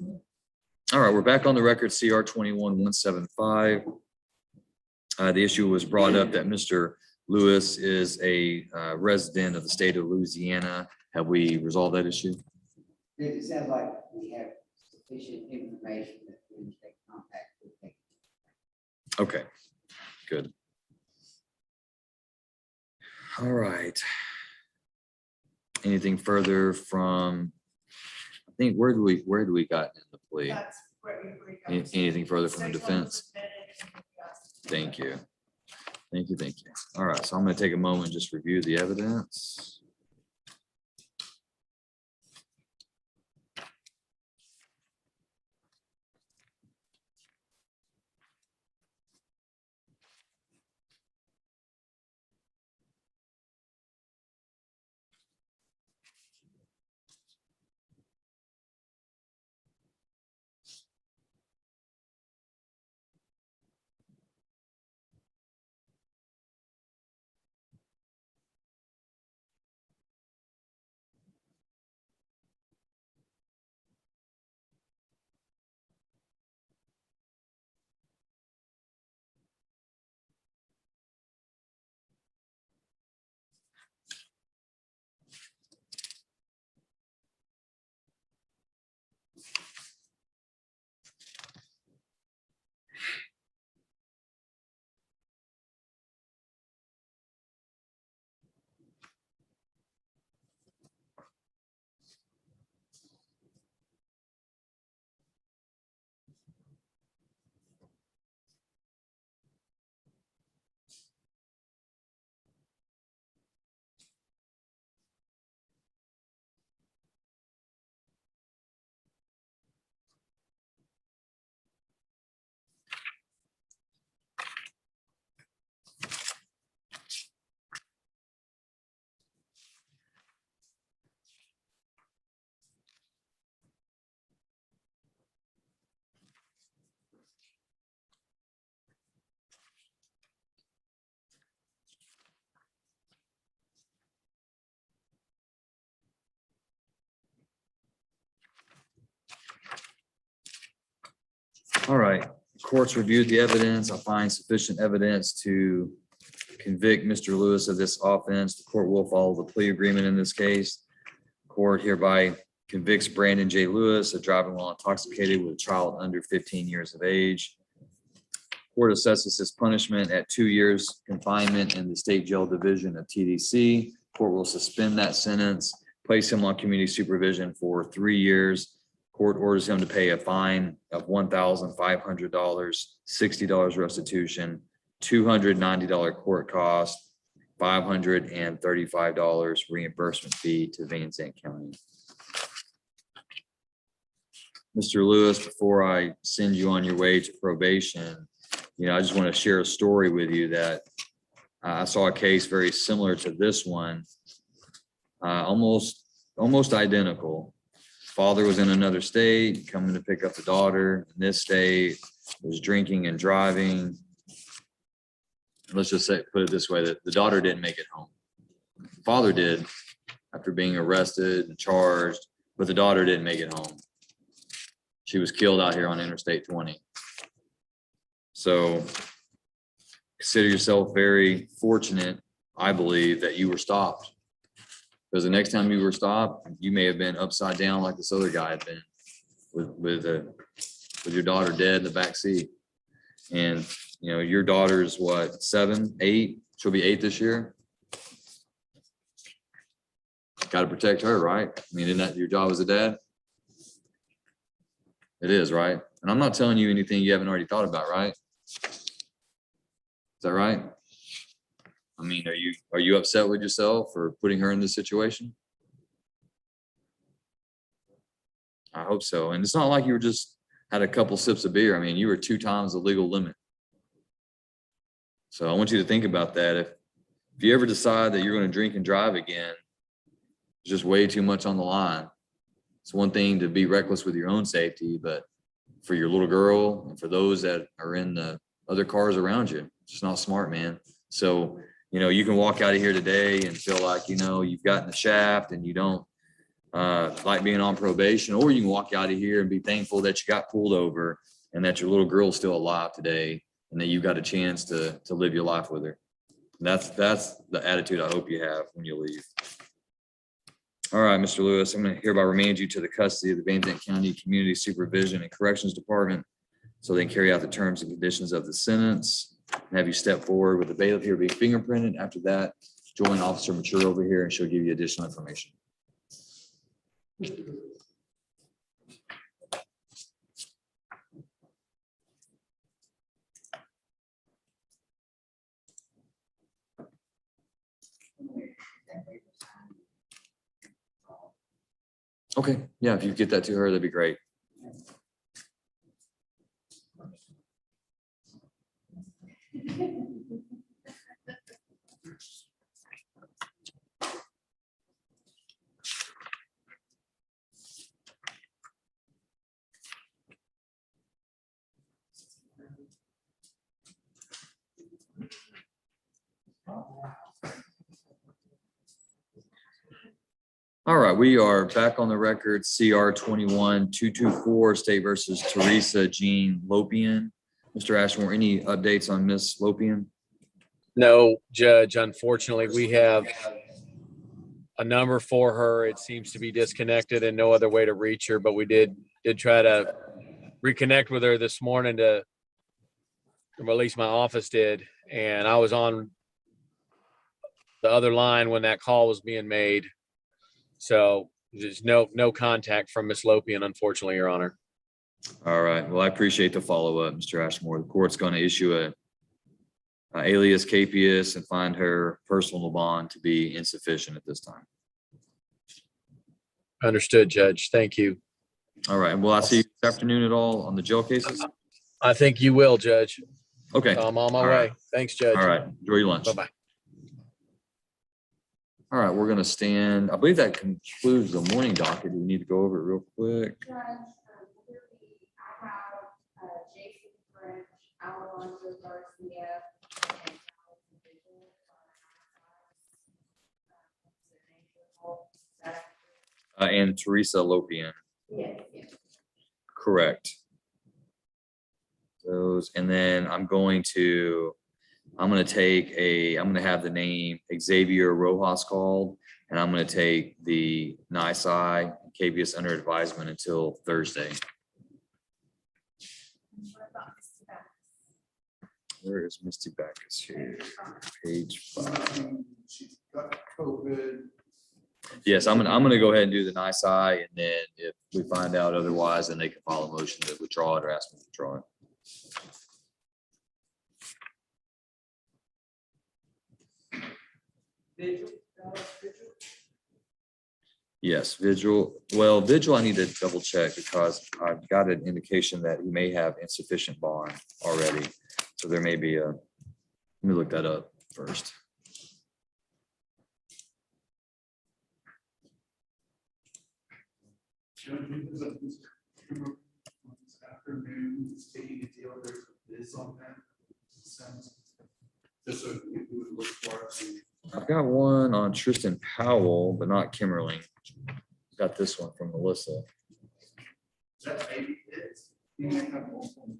All right, we're back on the record, CR 21-175. The issue was brought up that Mr. Lewis is a resident of the state of Louisiana. Have we resolved that issue? It sounds like we have sufficient information that we can take contact with them. Okay, good. All right. Anything further from, I think, where do we got in the plea? That's where we Anything further from the defense? Thank you. Thank you, thank you. All right, so I'm gonna take a moment and just review the evidence. All right, court's reviewed the evidence. I find sufficient evidence to convict Mr. Lewis of this offense. The court will follow the plea agreement in this case. Court hereby convicts Brandon J. Lewis of driving while intoxicated with a child under 15 years of age. Court assesses his punishment at 2 years confinement in the State Jail Division of TDC. Court will suspend that sentence, place him on community supervision for 3 years. Court orders him to pay a fine of $1,500, $60 restitution, $290 court cost, $535 reimbursement fee to Van Zandt County. Mr. Lewis, before I send you on your way to probation, I just want to share a story with you that I saw a case very similar to this one, almost identical. Father was in another state, coming to pick up the daughter in this state, was drinking and driving. Let's just put it this way, that the daughter didn't make it home. The father did after being arrested and charged, but the daughter didn't make it home. She was killed out here on Interstate 20. So consider yourself very fortunate, I believe, that you were stopped. Because the next time you were stopped, you may have been upside down like this other guy had been with your daughter dead in the back seat. And your daughter's what, 7, 8? She'll be 8 this year. Got to protect her, right? I mean, isn't that your job as a dad? It is, right? And I'm not telling you anything you haven't already thought about, right? Is that right? I mean, are you upset with yourself for putting her in this situation? I hope so. And it's not like you were just had a couple sips of beer. I mean, you were 2 times the legal limit. So I want you to think about that. If you ever decide that you're going to drink and drive again, it's just way too much on the line. It's one thing to be reckless with your own safety, but for your little girl and for those that are in the other cars around you, it's just not smart, man. So, you can walk out of here today and feel like, you've gotten the shaft and you don't like being on probation, or you can walk out of here and be thankful that you got pulled over and that your little girl's still alive today and that you got a chance to live your life with her. That's the attitude I hope you have when you leave. All right, Mr. Lewis, I'm going to hereby remand you to the custody of the Van Zandt County Community Supervision and Corrections Department so they can carry out the terms and conditions of the sentence and have you step forward with the bailiff here being fingerprinted. After that, join Officer Mature over here and she'll give you additional information. Okay, yeah, if you get that to her, that'd be great. All right, we are back on the record, CR 21-224, State versus Teresa Jean Lopian. Mr. Ashmore, any updates on Miss Lopian? No, Judge, unfortunately, we have a number for her. It seems to be disconnected and no other way to reach her, but we did try to reconnect with her this morning or at least my office did. And I was on the other line when that call was being made. So there's no contact from Miss Lopian, unfortunately, Your Honor. All right, well, I appreciate the follow-up, Mr. Ashmore. The court's going to issue a alias capias and find her personal bond to be insufficient at this time. Understood, Judge. Thank you. All right, will I see you this afternoon at all on the jail cases? I think you will, Judge. Okay, I'm on my All way. right. Thanks, Judge. all right, enjoy your lunch. Bye-bye. All right, we're going to stand. I believe that concludes the morning docket. Do we need to go over it real quick? Judge, I have Jason French, Alonso Garcia, and Allison Vigil on And Teresa Lopian, Yes, yes. correct. Those, and then I'm going to have the name Xavier Rojas called, and I'm going to take the NICI capias under advisement until Thursday. What about Mr. Backus? Where is Misty Backus here? Page 5. She's got COVID. Yes, I'm gonna go ahead and do the NICI, and then if we find out otherwise, then they can file a motion to withdraw it or ask me to withdraw it. Yes, Vigil. Well, Vigil, I need to double check because I've got an indication that he may have insufficient bond already. So there may be let me look that up first. Afternoon, is taking a deal, there's this on that. Just so you would look for it. I've got one on Tristan Powell, but not Kimmerling. Got this one from Melissa. Is that maybe it? You may have multiple.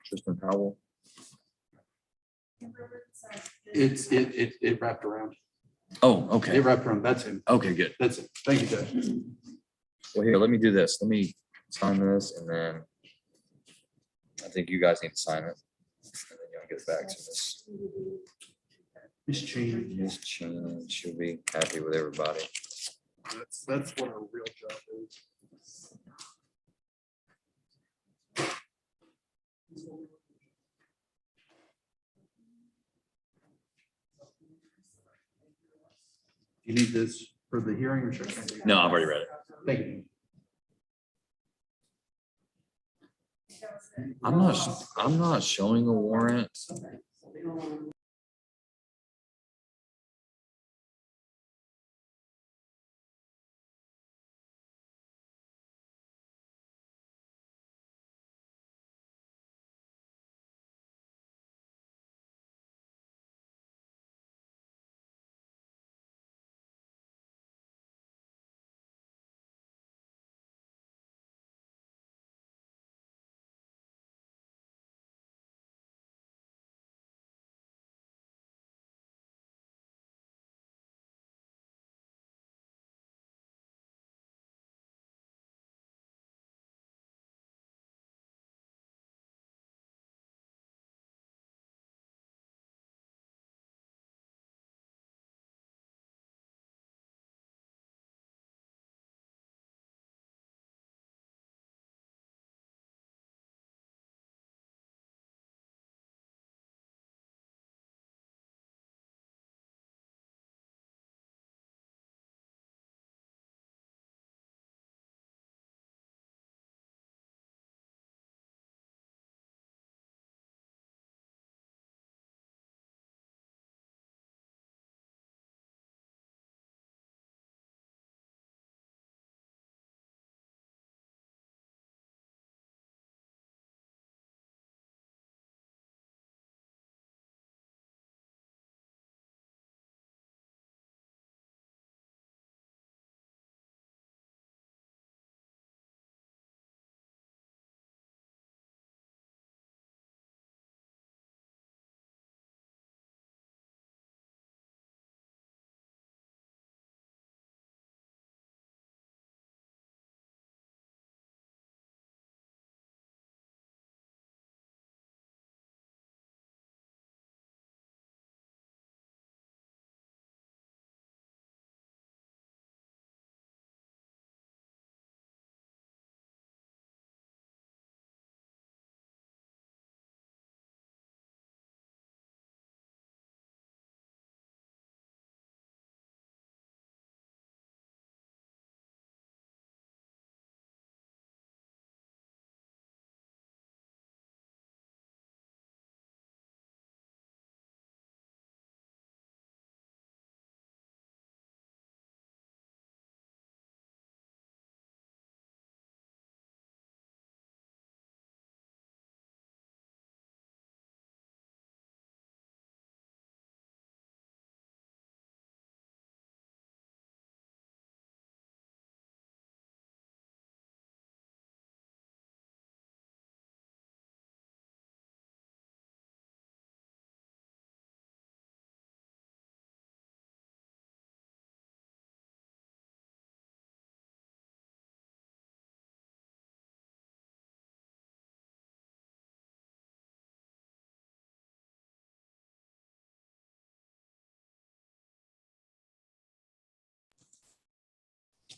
Tristan Powell. It wrapped around. Oh, okay. It wrapped around. That's him. Okay, good. That's it. Thank you, Judge. Well, here, let me do this. Let me sign this, and then I think you guys need to sign it. And then you'll get back to this. Miss Cheney. Miss Chan, she'll be happy with everybody. That's what our real job is. You need this for the hearing or should I? No, I've already read it. Thank you. I'm not showing a warrant.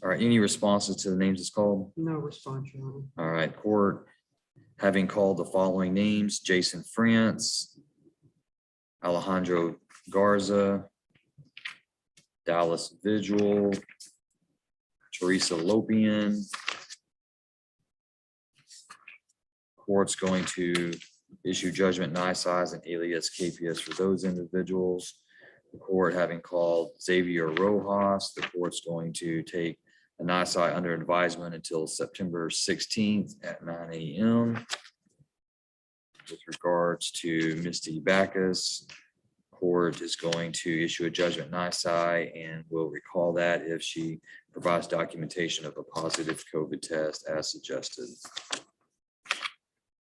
All right, any responses to the names it's called? No response, Your Honor. All right, court, having called the following names, Jason France, Alejandro Garza, Dallas Vigil, Teresa Lopian. Court's going to issue judgment nisi and alias KPS for those individuals. The court having called Xavier Rojas, the court's going to take a nisi under advisement until September 16th at 9 a.m. With regards to Misty Backus, court is going to issue a judgment nisi and will recall that if she provides documentation of a positive COVID test as suggested.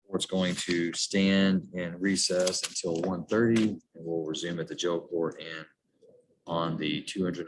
Court's going to stand in recess until 1:30 and we'll resume at the jail court and on the 200